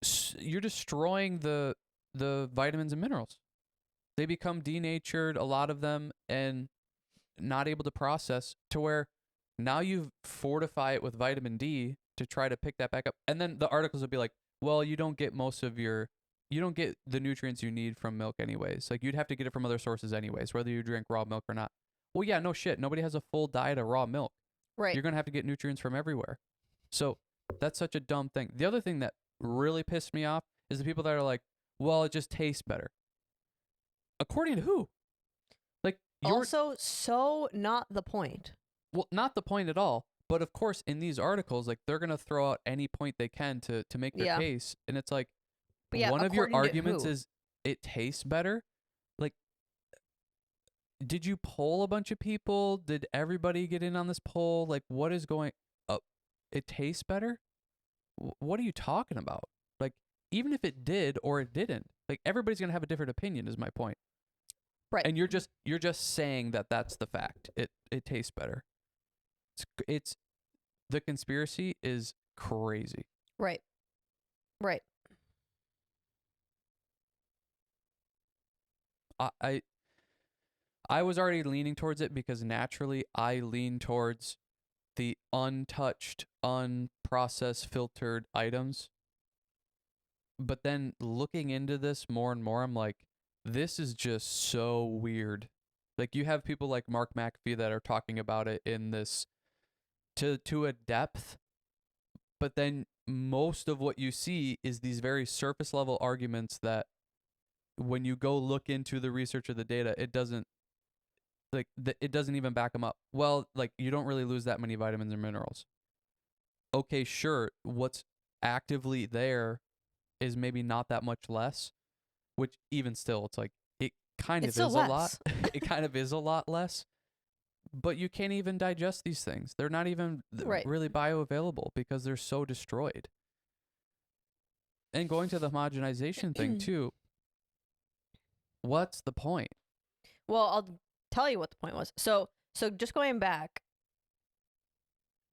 the vitamins and minerals. They become denatured, a lot of them, and not able to process, to where now you fortify it with vitamin D to try to pick that back up. And then the articles will be like, well, you don't get the nutrients you need from milk anyways. Like, you'd have to get it from other sources anyways, whether you drink raw milk or not. Well, yeah, no shit. Nobody has a full diet of raw milk. Right. You're going to have to get nutrients from everywhere. So that's such a dumb thing. The other thing that really pissed me off is the people that are like, well, it just tastes better. According to who? Like, also, so not the point. Well, not the point at all. But of course, in these articles, like they're gonna throw out any point they can to make their Yeah. case, and it's like But yeah, one of your according to arguments who? is it tastes better. Like, did you poll a bunch of people? Did everybody get in on this poll? Like, what is going up? It tastes better? What are you talking about? Like, even if it did or it didn't, like everybody's going to have a different opinion is my point. Right. And you're just saying that that's the fact. It tastes better. It's the conspiracy is crazy. Right. Right. I was already leaning towards it because naturally I lean towards the untouched, unprocessed, filtered items. But then looking into this more and more, I'm like, this is just so weird. Like you have people like Mark McAfee that are talking about it in this to a depth, but then most of what you see is these very surface level arguments that when you go look into the research of the data, it doesn't it doesn't even back them up. Well, like you don't really lose that many vitamins and minerals. Okay, sure, what's actively there is maybe not that much less, which even still it's like it kind It's of is still a lot. less. It kind of is a lot less. But you can't even digest these things. They're not even Right. really bioavailable because they're so destroyed. And going to the homogenization thing too, what's the point? Well, I'll tell you what the point was. So just going back,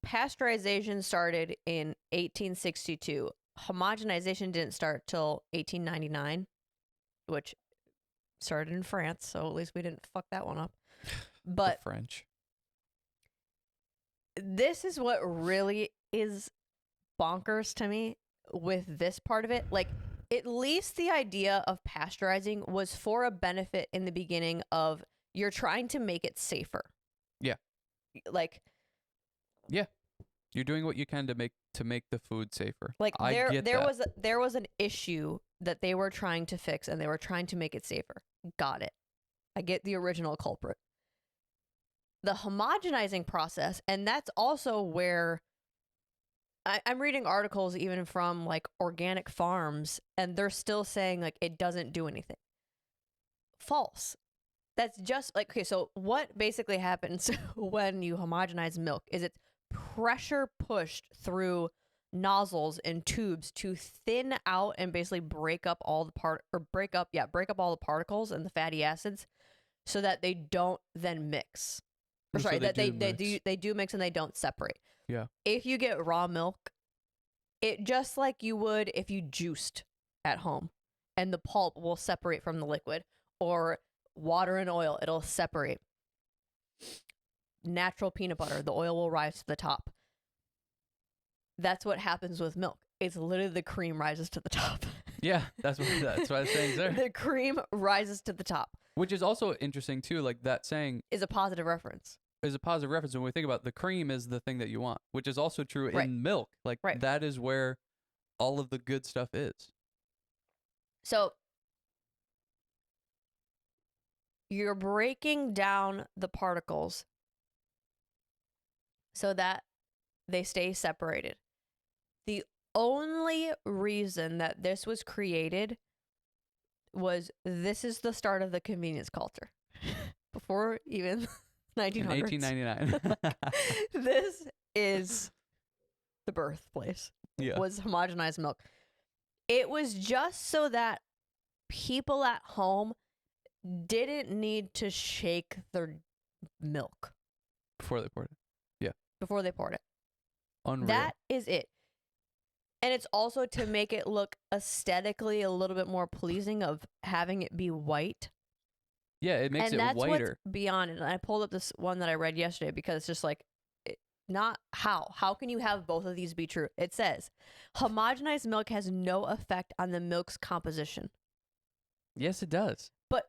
pasteurization started in 1862. Homogenization didn't start till 1899, which started in France, so at least we didn't fuck that one up. But The French. this is what really is bonkers to me with this part of it. Like, at least the idea of pasteurizing was for a benefit in the beginning of you're trying to make it safer. Yeah. Like, yeah. You're doing what you can to make the food safer. Like I get that. there was an issue that they were trying to fix and they were trying to make it safer. Got it. I get the original culprit. The homogenizing process, and that's also where I'm reading articles even from like organic farms, and they're still saying like it doesn't do anything. False. That's just like, okay, so what basically happens when you homogenize milk is it's pressure pushed through nozzles and tubes to thin out and basically break up all the particles and the fatty acids so that they don't then mix. Or So sorry, that they mix. do mix and they don't separate. Yeah. If you get raw milk, it just like you would if you juiced at home and the pulp will separate from the liquid, or water and oil, it'll separate. Natural peanut butter, the oil will rise to the top. That's what happens with milk. It's literally the cream rises to the top. Yeah, that's what I'm saying there. The cream rises to the top. Which is also interesting too, like that saying is a positive reference. Is a positive reference when we think about the cream is the thing that you want, which is also true Right. in milk. Like Right. that is where all of the good stuff is. So you're breaking down the particles so that they stay separated. The only reason that this was created was this is the start of the convenience culture. Before even 1900s. In 1899. This is the birthplace. Yeah. Was homogenized milk. It was just so that people at home didn't need to shake their milk Before they poured it. before they poured it. Unreal. That is it. And it's also to make it look aesthetically a little bit more pleasing of having it be white. Yeah, it makes and it that's whiter. What's beyond it. And I pulled up this one that I read yesterday because it's just like, not how. How can you have both of these be true? It says, homogenized milk has no effect on the milk's composition. Yes, it does. But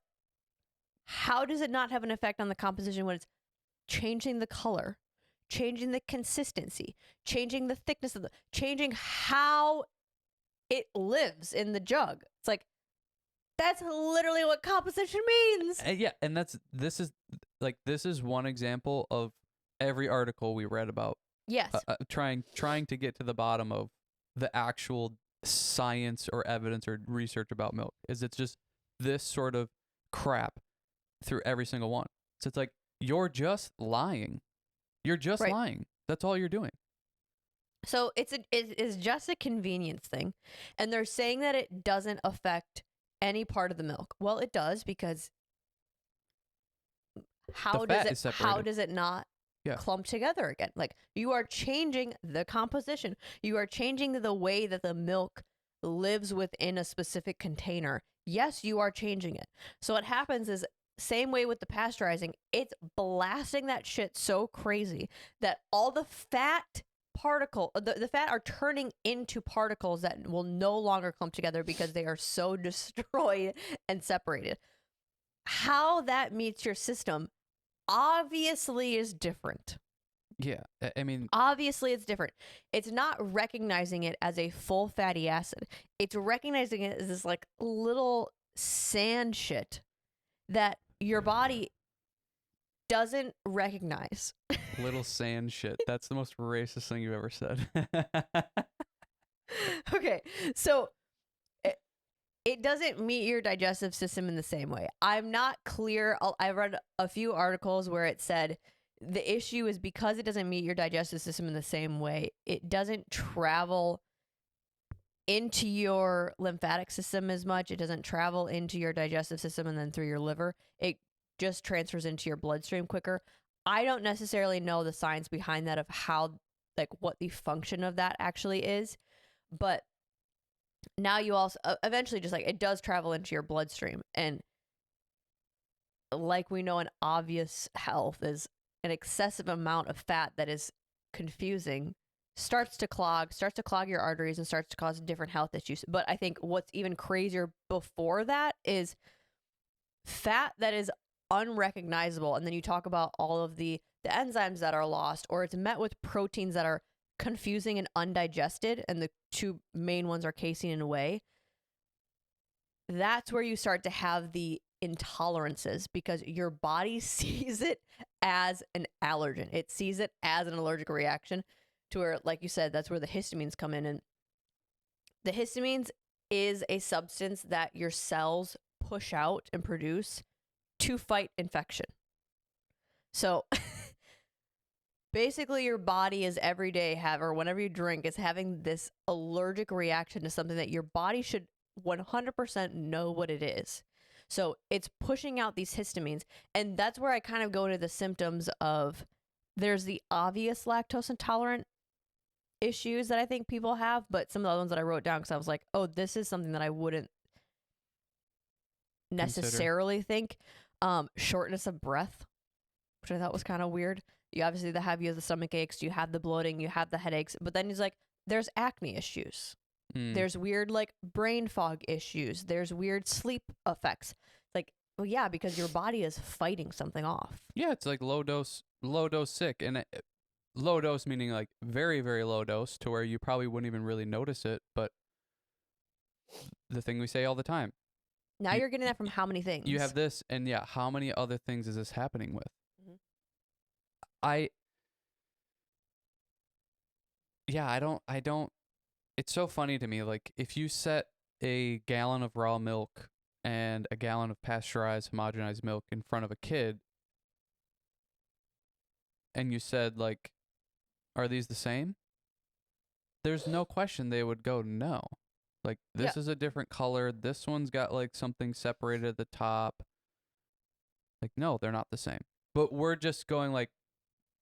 how does it not have an effect on the composition when it's changing the color, changing the consistency, changing the thickness of the, changing how it lives in the jug? It's like, that's literally what composition means. Yeah, and this is one example of every article we read about Yes. trying to get to the bottom of the actual science or evidence or research about milk. Is it's just this sort of crap through every single one. So it's like you're just lying. You're just Right. lying. That's all you're doing. So it is just a convenience thing, and they're saying that it doesn't affect any part of the milk. Well, it does, because how fat does is it how separated. does it not Yeah. clump together again? Like, you are changing the composition. You are changing the way that the milk lives within a specific container. Yes, you are changing it. So what happens is, same way with the pasteurizing, it's blasting that shit so crazy that all the fat the fat are turning into particles that will no longer clump together because they are so destroyed and separated. How that meets your system obviously is different. Yeah. I mean, Obviously it's different. It's not recognizing it as a full fatty acid. It's recognizing it as this like little sand shit that your body doesn't recognize. little sand shit. That's the most racist thing you've ever said. Okay, so it doesn't meet your digestive system in the same way. I'm not clear. I read a few articles where it said the issue is because it doesn't meet your digestive system in the same way, it doesn't travel into your lymphatic system as much. It doesn't travel into your digestive system and then through your liver. It just transfers into your bloodstream quicker. I don't necessarily know the science behind that of how, like, what the function of that actually is, but now you also eventually just like it does travel into your bloodstream, and like we know in obvious health is an excessive amount of fat that is confusing starts to clog your arteries and starts to cause different health issues. But I think what's even crazier before that is fat that is unrecognizable, and then you talk about all of the enzymes that are lost, or it's met with proteins that are confusing and undigested, and the two main ones are casein and whey. That's where you start to have the intolerances, because your body sees it as an allergen. It sees it as an allergic reaction, to where, like you said, that's where the histamines come in. And the histamines is a substance that your cells push out and produce to fight infection. So basically your body is every day or whenever you drink is having this allergic reaction to something that your body should 100% know what it is. So it's pushing out these histamines. And that's where I kind of go into the symptoms of, there's the obvious lactose intolerant issues that I think people have, but some of the other ones that I wrote down, because I was like, oh, this is something that I wouldn't necessarily think. Shortness of breath, which I thought was kind of weird. You obviously have the stomach aches, you have the bloating, you have the headaches, but then he's like, there's acne issues. There's weird like brain fog issues. There's weird sleep effects. Like, well, yeah, because your body is fighting something off. Yeah, it's like low dose sick, and low dose meaning like very, very low dose, to where you probably wouldn't even really notice it. But the thing we say all the time. Now you're getting that from how many things? You have this, and yeah, how many other things is this happening with? Mm-hmm. I don't. It's so funny to me. Like, if you set a gallon of raw milk and a gallon of pasteurized, homogenized milk in front of a kid, and you said, like, are these the same? There's no question they would go, no. Like, this is a different color. This one's got, like, something separated at the top. Like, no, they're not the same. But we're just going, like,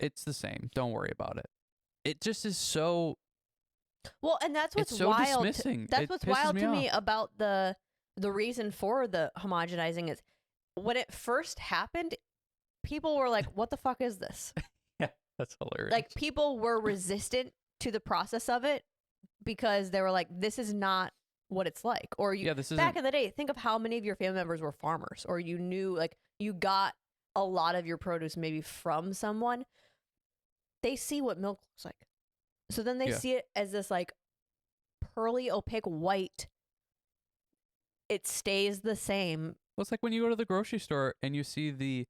it's the same. Don't worry about it. It just is so... Well, and that's what's it's so wild. dismissing. That's what's wild to me off. about the reason for the homogenizing is, when it first happened, people were like, what the fuck is this? Yeah, that's hilarious. Like, people were resistant to the process of it because they were like, this is not what it's like. Or back in the day, think of how many of your family members were farmers, or you knew, like, you got a lot of your produce maybe from someone. They see what milk looks like. So then they see it as this like pearly, opaque white. It stays the same. Well, it's like when you go to the grocery store and you see the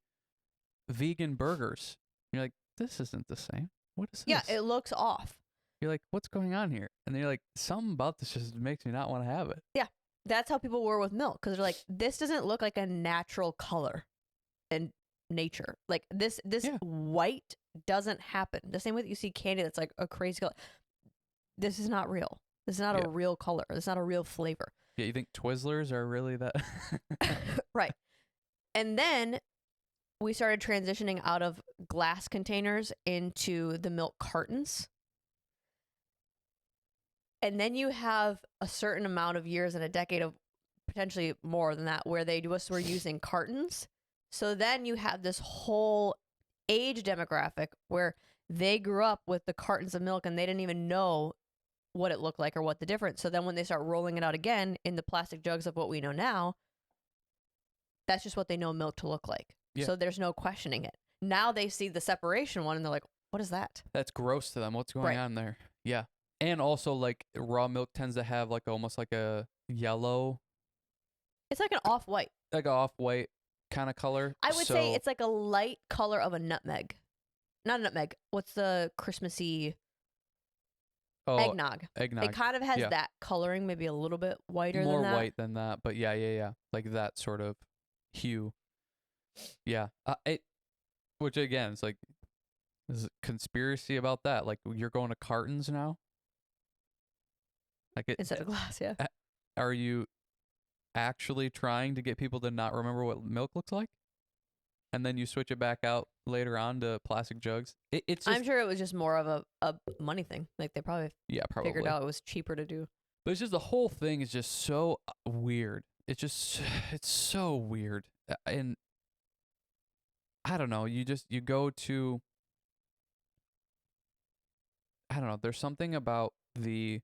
vegan burgers. You're like, this isn't the same. what is Yeah, this? it looks off. You're like, what's going on here? And then you're like, something about this just makes me not want to have it. Yeah, that's how people were with milk because they're like, this doesn't look like a natural color in nature. Like this Yeah. white doesn't happen. The same way that you see candy that's like a crazy color. This is not real. This is not Yeah. a real color. This is not a real flavor. Yeah, you think Twizzlers are really that? Right. And then we started transitioning out of glass containers into the milk cartons. And then you have a certain amount of years and a decade of potentially more than that where they just were using cartons. So then you have this whole age demographic where they grew up with the cartons of milk and they didn't even know what it looked like or what the difference. So then when they start rolling it out again in the plastic jugs of what we know now, that's just what they know milk to look like. Yeah. So there's no questioning it. Now they see the separation one and they're like, what is that? That's gross to them. What's going Right. on there? Yeah. And also, like, raw milk tends to have, like, almost like a yellow, It's like an off-white. like a off-white kind of color. I would say it's like a light color of a nutmeg. Not a nutmeg. What's the Christmassy eggnog? Eggnog. It kind of has Yeah. that coloring, maybe a little bit whiter More than that. white than that, but yeah. Like that sort of hue. Yeah. Which again, it's like, there's a conspiracy about that. Like, you're going to cartons now? Like, Instead of glass, yeah. Are you actually trying to get people to not remember what milk looks like? And then you switch it back out later on to plastic jugs? It's just, I'm sure it was just more of a money thing. Like they probably probably. figured out it was cheaper to do. But it's just the whole thing is just so weird. It's so weird. And I don't know, you go to, I don't know, there's something about the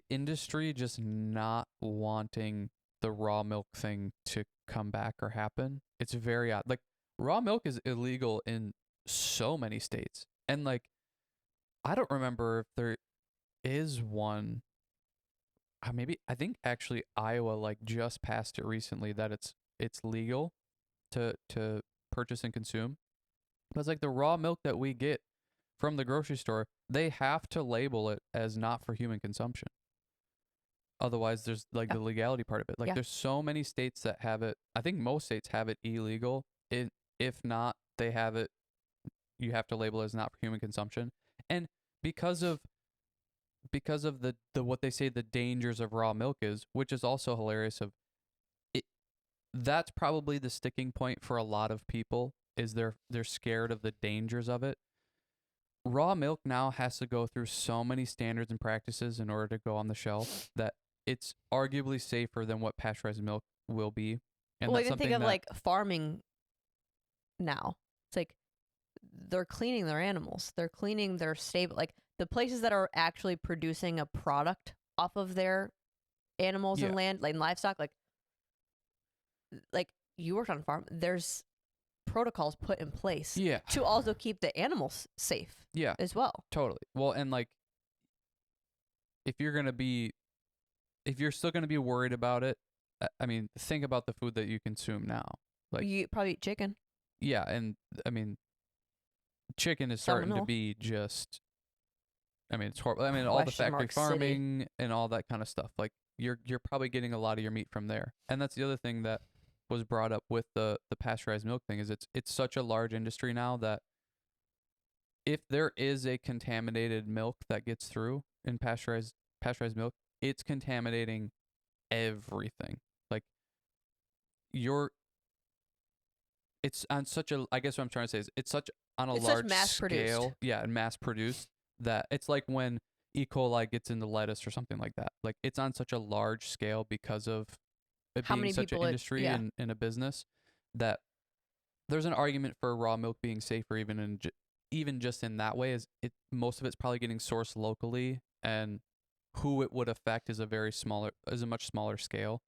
industry just not wanting the raw milk thing to come back or happen. It's very odd. Like, raw milk is illegal in so many states. And like, I don't remember if there is one. I think actually Iowa like just passed it recently that it's legal to purchase and consume. But it's like the raw milk that we get from the grocery store, they have to label it as not for human consumption. Otherwise, there's like the legality part of it. Like, there's so many states that have it. I think most states have it illegal. If not, they have it. You have to label it as not for human consumption. And because of the what they say the dangers of raw milk is, which is also hilarious. That's probably the sticking point for a lot of people. Is they're scared of the dangers of it. Raw milk now has to go through so many standards and practices in order to go on the shelf that it's arguably safer than what pasteurized milk will be. And Well, that's even think something of that, like farming now. It's like they're cleaning their animals. They're cleaning their stable. Like the places that are actually producing a product off of their animals and land, like livestock, like you worked on a farm. There's protocols put in place to also keep the animals safe as well. Totally. Well, and like, if you're still going to be worried about it, I mean, think about the food that you consume now. Like, you probably eat chicken. Yeah, and I mean, chicken is starting to be just, I mean, it's horrible. I mean, all the factory farming and all that kind of stuff. Like, you're probably getting a lot of your meat from there. And that's the other thing that was brought up with the pasteurized milk thing is it's such a large industry now that if there is a contaminated milk that gets through in pasteurized milk, it's contaminating everything. Like, it's on such a, I guess what I'm trying to say is it's such on a large scale. Yeah, and mass produced that it's like when E. coli gets into lettuce or something like that. Like, it's on such a large scale because of it being such an industry and in a business that there's an argument for raw milk being safer even just in that way. Is it most of it's probably getting sourced locally, and who it would affect is a much smaller scale.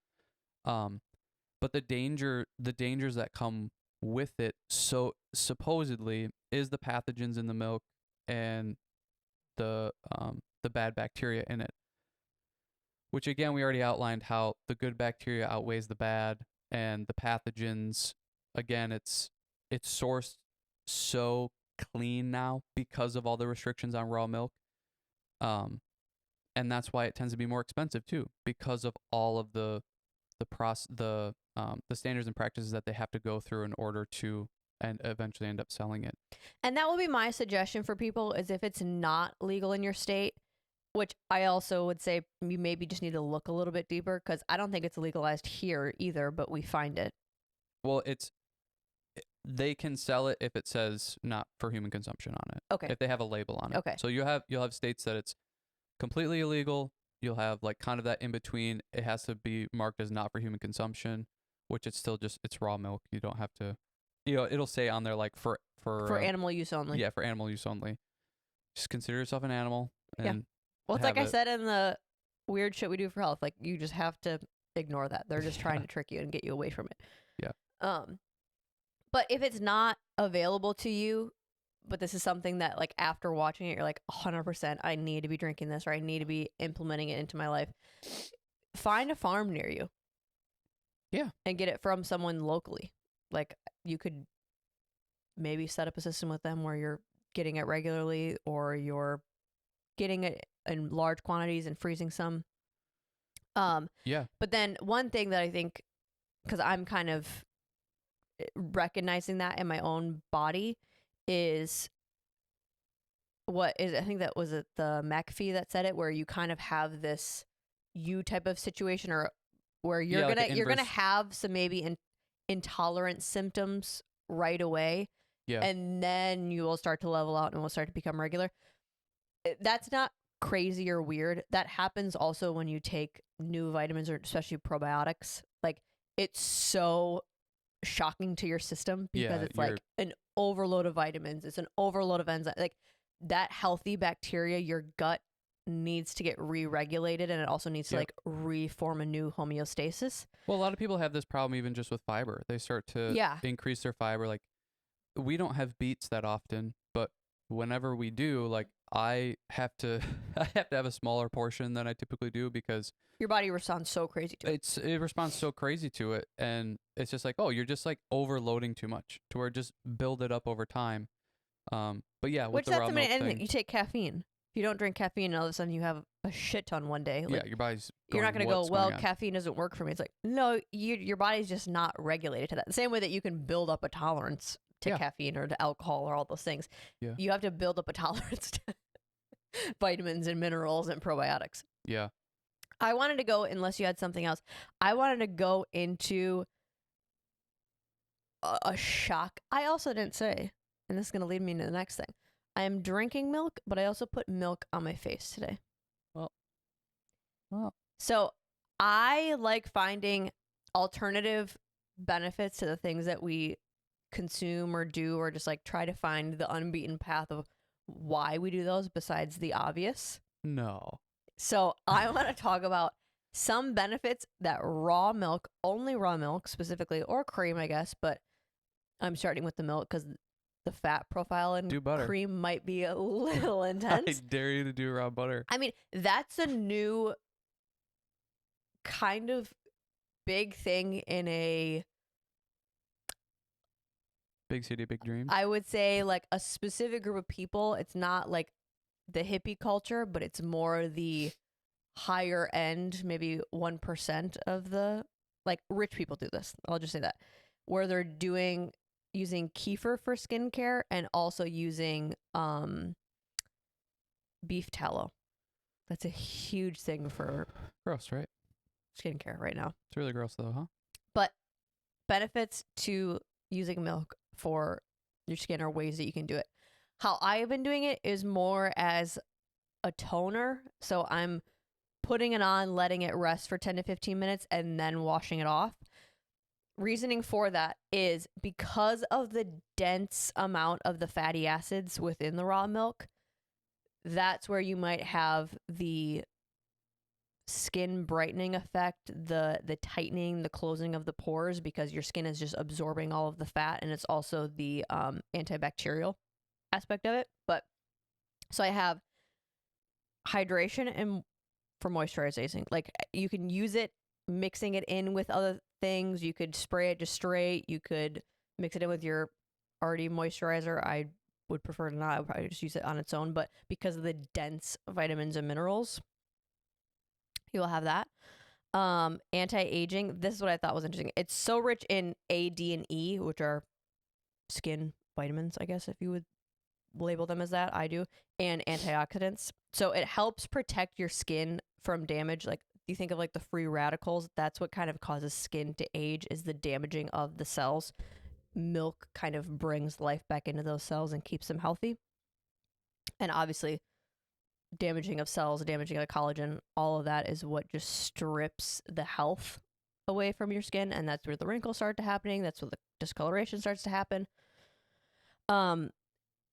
But the dangers that come with it, so supposedly, is the pathogens in the milk and the bad bacteria in it. Which again, we already outlined how the good bacteria outweighs the bad, and the pathogens, again, it's sourced so clean now because of all the restrictions on raw milk. And that's why it tends to be more expensive too, because of all of the standards and practices that they have to go through in order to and eventually end up selling it. And that would be my suggestion for people, is if it's not legal in your state, which I also would say you maybe just need to look a little bit deeper, because I don't think it's legalized here either, but we find it. Well, they can sell it if it says not for human consumption on it. Okay. If they have a label on it. Okay. So you'll have states that it's completely illegal. You'll have like kind of that in between. It has to be marked as not for human consumption, which it's still just, it's raw milk. You don't have to, it'll say on there like for animal use only. Yeah, for animal use only. Just consider yourself an animal. And well, it's like I said in the weird shit we do for health. Like, you just have to ignore that. They're just trying to trick you and get you away from it. Yeah. But if it's not available to you, but this is something that, like, after watching it, you're like, 100%, I need to be drinking this, or I need to be implementing it into my life, find a farm near you. Yeah. And get it from someone locally. Like, you could maybe set up a system with them where you're getting it regularly, or you're getting it in large quantities and freezing some. Yeah. But then one thing that I think, because I'm kind of recognizing that in my own body, is I think that was it, the McAfee that said it, where you kind of have this type of situation, or where you're gonna have some maybe intolerant symptoms right away. Yeah. And then you will start to level out and will start to become regular. That's not crazy or weird. That happens also when you take new vitamins, or especially probiotics. Like, it's so shocking to your system, because it's like an overload of vitamins. It's an overload of enzymes. Like, that healthy bacteria, your gut needs to get re-regulated, and it also needs to like reform a new homeostasis. Well, a lot of people have this problem even just with fiber. They start to increase their fiber. Like, we don't have beets that often, but whenever we do, like, I have to have a smaller portion than I typically do, because your body responds so crazy to it. It responds so crazy to it, and it's just like, oh, you're just like overloading too much, to where just build it up over time. But yeah, with the raw milk thing, you take caffeine. If you don't drink caffeine, and all of a sudden you have a shit ton one day. Like, your body's you're not going to go, well, caffeine doesn't work for me. It's like, no, your body's just not regulated to that. The same way that you can build up a tolerance to caffeine or to alcohol or all those things. Yeah. You have to build up a tolerance to vitamins and minerals and probiotics. Yeah. I wanted to go, unless you had something else, I wanted to go into a shock. I also didn't say, and this is going to lead me into the next thing. I am drinking milk, but I also put milk on my face today. Well. So I like finding alternative benefits to the things that we consume or do, or just like try to find the unbeaten path of why we do those besides the obvious. No. So I want to talk about some benefits that raw milk, only raw milk specifically, or cream, I guess, but I'm starting with the milk because the fat profile in cream might be a little intense. I dare you to do raw butter. I mean, that's a new kind of big thing in a big city, big dreams. I would say like a specific group of people. It's not like the hippie culture, but it's more the higher end, maybe 1% of the, like, rich people do this. I'll just say that, where they're using kefir for skincare, and also using beef tallow. That's a huge thing for gross, right? Skincare right now. It's really gross though, huh? But benefits to using milk for your skin are ways that you can do it. How I've been doing it is more as a toner. So I'm putting it on, letting it rest for 10 to 15 minutes, and then washing it off. Reasoning for that is because of the dense amount of the fatty acids within the raw milk. That's where you might have the skin brightening effect, the tightening, the closing of the pores, because your skin is just absorbing all of the fat, and it's also the antibacterial aspect of it. But so I have hydration and for moisturizing. Like, you can use it mixing it in with other things. You could spray it just straight. You could mix it in with your already moisturizer, I would prefer to not. I would probably just use it on its own. But because of the dense vitamins and minerals, you'll have that. Anti-aging. This is what I thought was interesting. It's so rich in A, D, and E, which are skin vitamins, I guess, if you would label them as that. I do. And antioxidants. So it helps protect your skin from damage. Like, you think of like the free radicals, that's what kind of causes skin to age, is the damaging of the cells. Milk kind of brings life back into those cells and keeps them healthy. And obviously, damaging of cells, damaging of collagen, all of that is what just strips the health away from your skin, and that's where the wrinkles start to happening. That's where the discoloration starts to happen.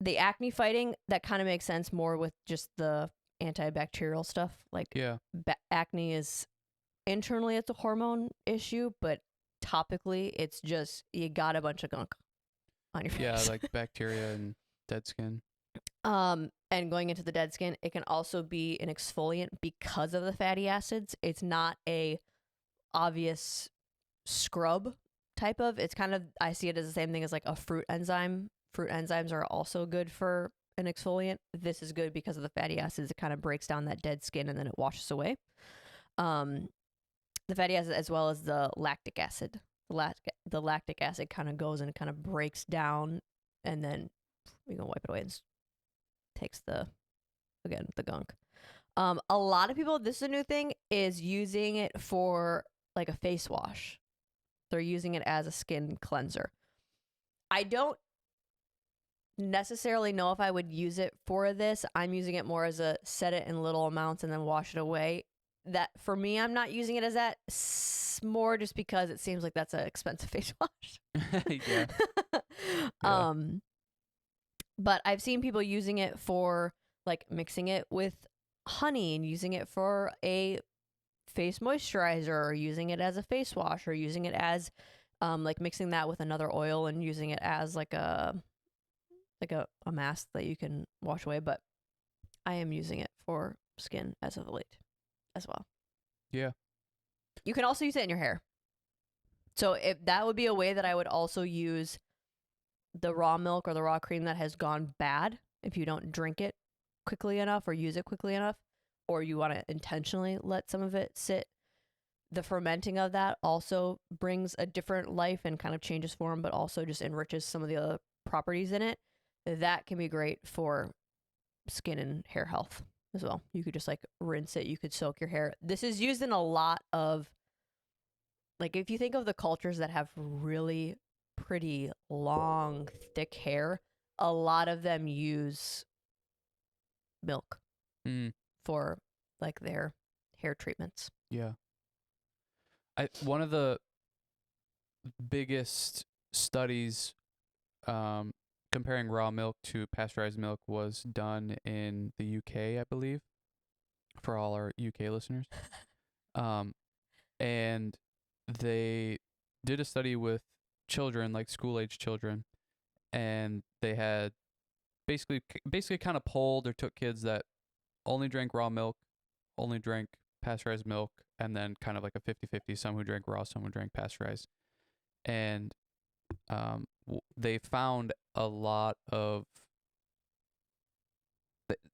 The acne fighting, that kind of makes sense more with just the antibacterial stuff. Like, acne is internally, it's a hormone issue, but topically, it's just you got a bunch of gunk on your face. Yeah, like bacteria and dead skin. And going into the dead skin, it can also be an exfoliant because of the fatty acids. It's not a obvious scrub type of. It's kind of, I see it as the same thing as like a fruit enzyme. Fruit enzymes are also good for an exfoliant. This is good because of the fatty acids. It kind of breaks down that dead skin and then it washes away. The fatty acid as well as the lactic acid. The lactic acid kind of goes and it kind of breaks down, and then we can wipe it away and takes the gunk. A lot of people, this is a new thing, is using it for like a face wash. They're using it as a skin cleanser. I don't necessarily know if I would use it for this. I'm using it more as a set it in little amounts and then wash it away. That for me, I'm not using it as that. More just because it seems like that's an expensive face wash. Yeah. But I've seen people using it for like mixing it with honey and using it for a face moisturizer, or using it as a face wash, or using it as like mixing that with another oil and using it as like a mask that you can wash away. But I am using it for skin as of late as well. Yeah. You can also use it in your hair. So if that would be a way that I would also use the raw milk or the raw cream that has gone bad, if you don't drink it quickly enough or use it quickly enough, or you want to intentionally let some of it sit, the fermenting of that also brings a different life and kind of changes form, but also just enriches some of the other properties in it. That can be great for skin and hair health as well. You could just like rinse it. You could soak your hair. This is used in a lot of, like, if you think of the cultures that have really pretty long, thick hair, a lot of them use milk for like their hair treatments. Yeah. One of the biggest studies comparing raw milk to pasteurized milk was done in the UK, I believe, for all our UK listeners. And they did a study with children, like school-age children, and they had basically kind of polled or took kids that only drank raw milk, only drank pasteurized milk, and then kind of like a 50-50, some who drank raw, some who drank pasteurized. And they found a lot of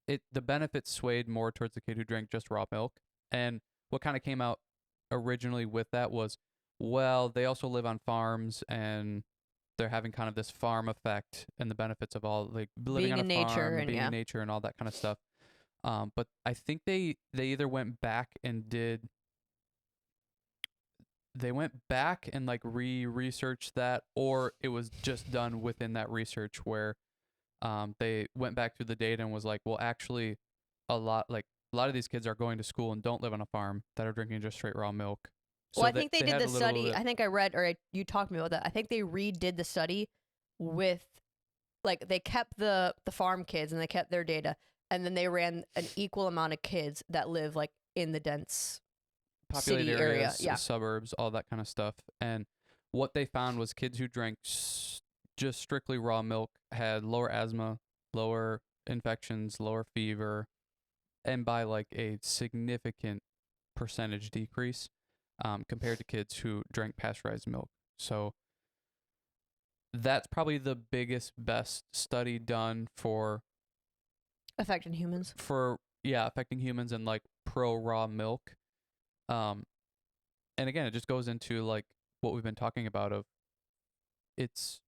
the benefits swayed more towards the kid who drank just raw milk. And what kind of came out originally with that was, well, they also live on farms and they're having kind of this farm effect and the benefits of all like living on a farm and being in nature and all that kind of stuff. But I think they either went back and like researched that, or it was just done within that research where they went back through the data and was like, well, actually a lot of these kids are going to school and don't live on a farm that are drinking just straight raw milk. So well, I think they did the study. I think I read, or you talked to me about that. I think they redid the study with, like, they kept the farm kids and they kept their data, and then they ran an equal amount of kids that live like in the dense populated city areas, area, suburbs, all that kind of stuff. And what they found was kids who drank just strictly raw milk had lower asthma, lower infections, lower fever, and by like a significant percentage decrease compared to kids who drank pasteurized milk. So that's probably the biggest, best study done for Affecting humans. affecting humans and like pro raw milk. And again, it just goes into like what we've been talking about of it's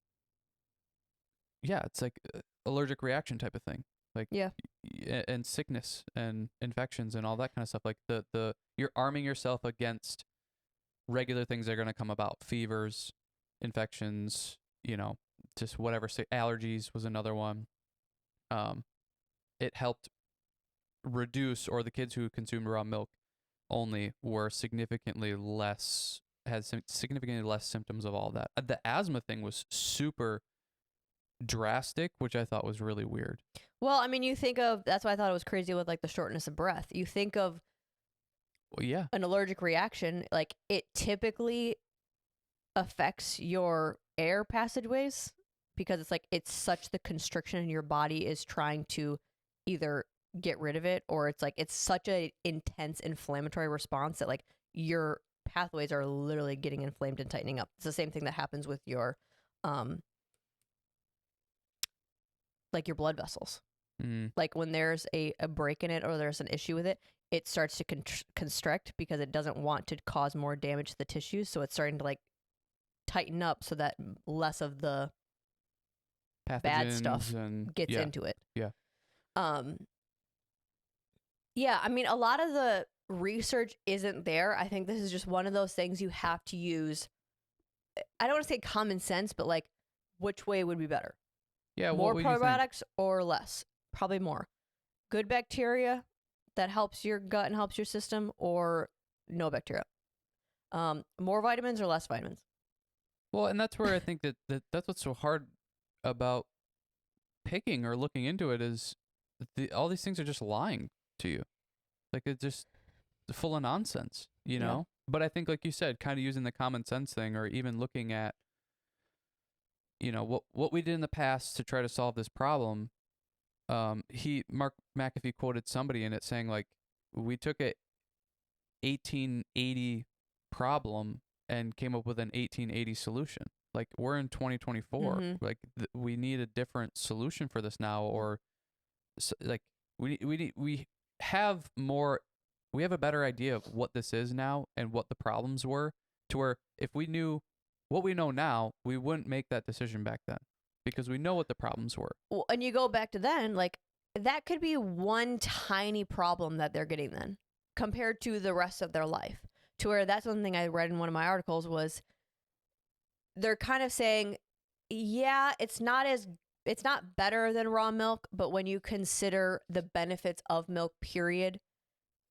like allergic reaction type of thing. Like and sickness and infections and all that kind of stuff. Like the you're arming yourself against regular things that are going to come about. Fevers, infections, just whatever. Allergies was another one. It helped reduce, or the kids who consumed raw milk only were significantly less symptoms of all that. The asthma thing was super drastic, which I thought was really weird. Well, I mean, you think of, that's why I thought it was crazy with like the shortness of breath. You think of an allergic reaction, like it typically affects your air passageways because it's such the constriction and your body is trying to either get rid of it, or it's such a intense inflammatory response that like your pathways are literally getting inflamed and tightening up. It's the same thing that happens with your like your blood vessels. Like when there's a break in it or there's an issue with it, it starts to constrict because it doesn't want to cause more damage to the tissues, so it's starting to like tighten up so that less of the bad stuff gets into it. Yeah, I mean, a lot of the research isn't there. I think this is just one of those things you have to use. I don't want to say common sense, but like, which way would be better? Yeah, more probiotics or less? Probably more. Good bacteria that helps your gut and helps your system, or no bacteria? More vitamins or less vitamins? Well, and that's where I think that's what's so hard about picking or looking into it is all these things are just lying to you. Like it's just full of nonsense, know? But I think, like you said, kind of using the common sense thing, or even looking at, what we did in the past to try to solve this problem. Mark McAfee quoted somebody in it saying like, we took a 1880 problem and came up with an 1880 solution. Like we're in 2024. Like we need a different solution for this now, or like we have a better idea of what this is now and what the problems were, to where if we knew what we know now, we wouldn't make that decision back then because we know what the problems were. Well, and you go back to then, like that could be one tiny problem that they're getting then compared to the rest of their life. To where that's one thing I read in one of my articles was they're kind of saying, yeah, it's not better than raw milk, but when you consider the benefits of milk, period,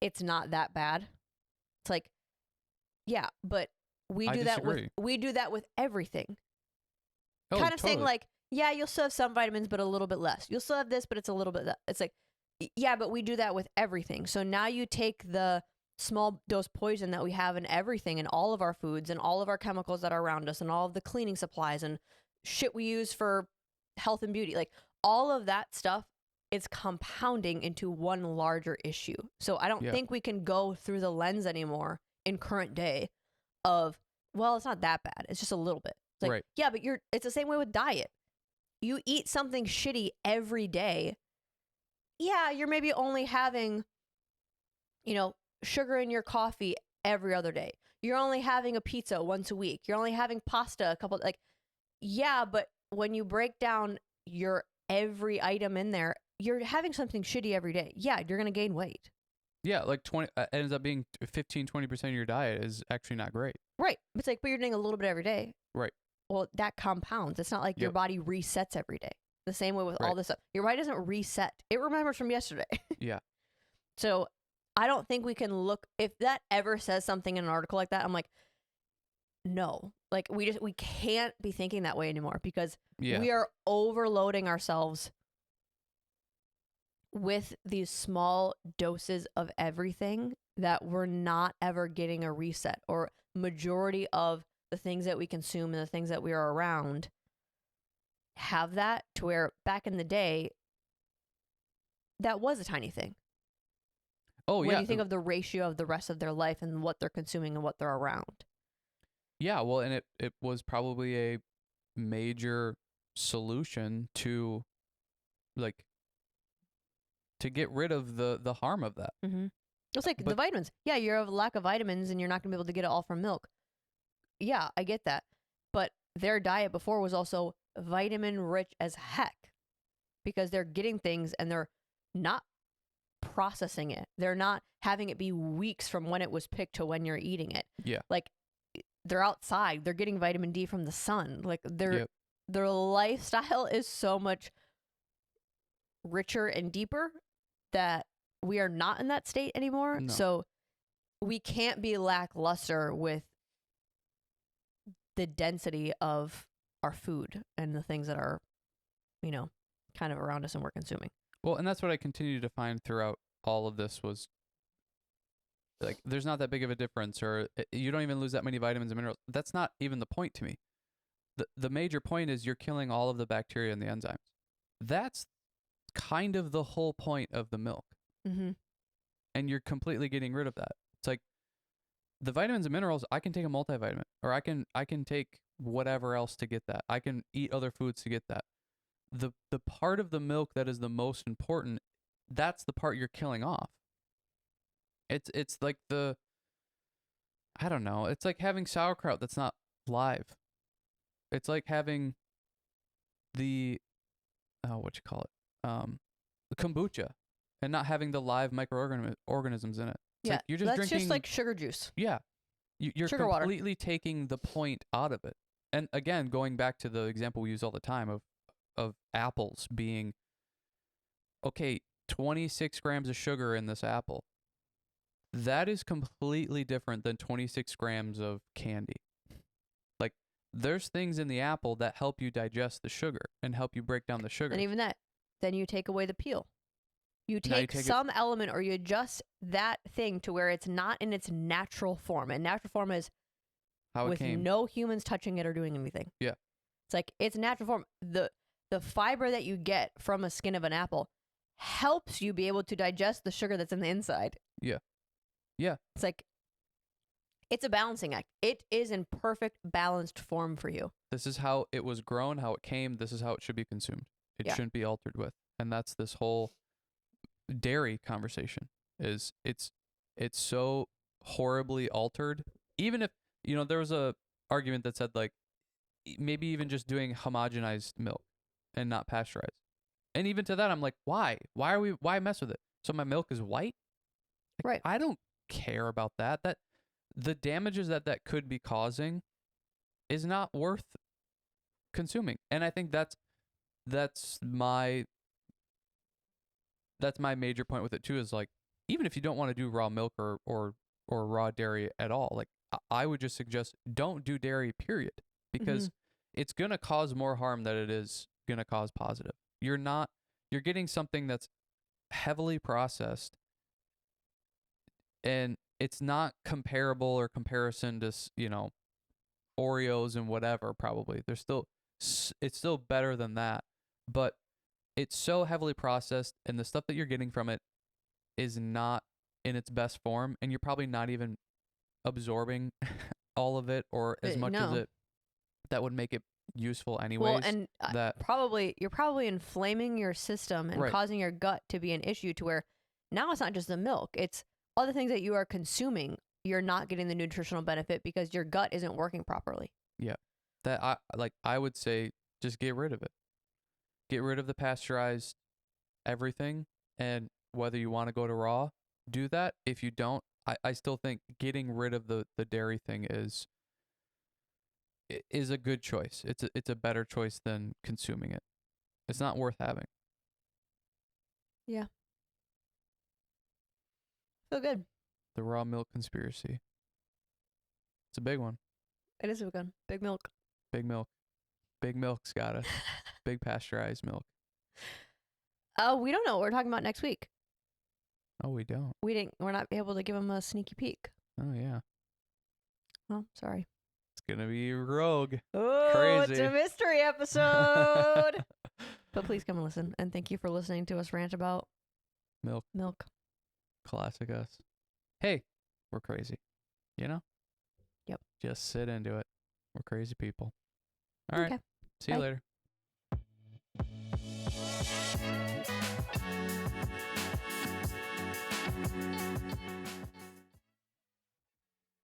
it's not that bad. It's like, yeah, but we do that with everything. Oh, kind of totally. saying like, yeah, you'll still have some vitamins, but a little bit less. You'll still have this, but it's a little bit that. It's like, yeah, but we do that with everything. So now you take the small dose poison that we have in everything, in all of our foods and all of our chemicals that are around us and all of the cleaning supplies and shit we use for health and beauty, like all of that stuff, it's compounding into one larger issue. So I don't think we can go through the lens anymore in current day of, well, it's not that bad. It's just a little bit. It's like, yeah, but it's the same way with diet. You eat something shitty every day. Yeah, you're maybe only having, sugar in your coffee every other day. You're only having a pizza once a week. You're only having pasta yeah, but when you break down your every item in there, you're having something shitty every day. Yeah, you're going to gain weight. Yeah, like 20 ends up being 15-20% of your diet is actually not great. Right. It's like, but you're doing a little bit every day. Right. Well, that compounds. It's not like your body resets every day. The same way with all this stuff. Your body doesn't reset. It remembers from yesterday. Yeah. So I don't think we can look, if that ever says something in an article like that, I'm like, no. Like we can't be thinking that way anymore because we are overloading ourselves with these small doses of everything that we're not ever getting a reset, or majority of the things that we consume and the things that we are around have that, to where back in the day that was a tiny thing. Oh, when you think of the ratio of the rest of their life and what they're consuming and what they're around. Yeah, well, and it was probably major solution to like to get rid of the harm of that. Mm-hmm. It's like the But vitamins. Yeah, you have a lack of vitamins and you're not going to be able to get it all from milk. Yeah, I get that. But their diet before was also vitamin rich as heck because they're getting things and they're not processing it. They're not having it be weeks from when it was picked to when you're eating it. Yeah. Like they're outside, they're getting vitamin D from the sun. Like Yep. their lifestyle is so much richer and deeper that we are not in that state anymore. No. So we can't be lackluster with the density of our food and the things that are, you know, kind of around us and we're consuming. Well, and that's what I continue to find throughout all of this was like there's not that big of a difference, or you don't even lose that many vitamins and minerals. That's not even the point to me. The major point is you're killing all of the bacteria and the enzymes. That's kind of the whole point of the milk. Mm-hmm. And you're completely getting rid of that. It's like the vitamins and minerals, I can take a multivitamin, or I can take whatever else to get that. I can eat other foods to get that. The part of the milk that is the most important, that's the part you're killing off. It's like I don't know, it's like having sauerkraut that's not live. It's like having the what you call it? The kombucha and not having the live microorganisms in it. It's Yeah, like you're just that's drinking just like sugar juice. Yeah. You're Sugar water. completely taking the point out of it. And again, going back to the example we use all the time of apples being, okay, 26 grams of sugar in this apple. That is completely different than 26 grams of candy. Like, there's things in the apple that help you digest the sugar and help you break down the sugar. And even that, then you take away the peel. You Now take some element or you adjust that thing to where it's not in its natural form. And natural form is How it with came. no humans touching it or doing anything. Yeah. It's like its natural form. The fiber that you get from a skin of an apple helps you be able to digest the sugar that's in the inside. Yeah. Yeah. It's like it's a balancing act. It is in perfect balanced form for you. This is how it was grown, how it came. This is how it should be consumed. It Yeah. shouldn't be altered with. And that's this whole dairy conversation is it's so horribly altered. Even if, there was a argument that said like maybe even just doing homogenized milk and not pasteurized. And even to that, I'm like, why mess with it? So my milk is white? Like, Right. I don't care about that. That the damages that could be causing is not worth consuming. And I think that's my major point with it too, is like, even if you don't want to do raw milk or raw dairy at all, like I would just suggest don't do dairy, period, because it's going to cause more harm than it is going to cause positive. You're getting something that's heavily processed, and it's not comparable or comparison to, Oreos and whatever. Probably it's still better than that, but it's so heavily processed, and the stuff that you're getting from it is not in its best form, and you're probably not even absorbing all of it or as much as it that would make it useful anyways. Well, and you're probably inflaming your system and causing your gut to be an issue to where now it's not just the milk, it's all the things that you are consuming. You're not getting the nutritional benefit because your gut isn't working properly. Yeah. That I would say just get rid of it. Get rid of the pasteurized everything, and whether you want to go to raw, do that. If you don't, I still think getting rid of the dairy thing is a good choice. It's a better choice than consuming it. It's not worth having. Yeah. Feel good. The raw milk conspiracy. It's a big one. It is a big one. Big milk. Big milk. Big milk's got us. Big pasteurized milk. Oh, we don't know what we're talking about next week. Oh, we don't. We're not able to give them a sneaky peek. Oh, yeah. Well, sorry. It's going to be rogue. Oh, crazy. It's a mystery episode. But please come and listen. And thank you for listening to us rant about milk. Classic us. Hey, we're crazy. You know? Yep. Just sit into it. We're crazy people. All right. Okay. See you Bye. later.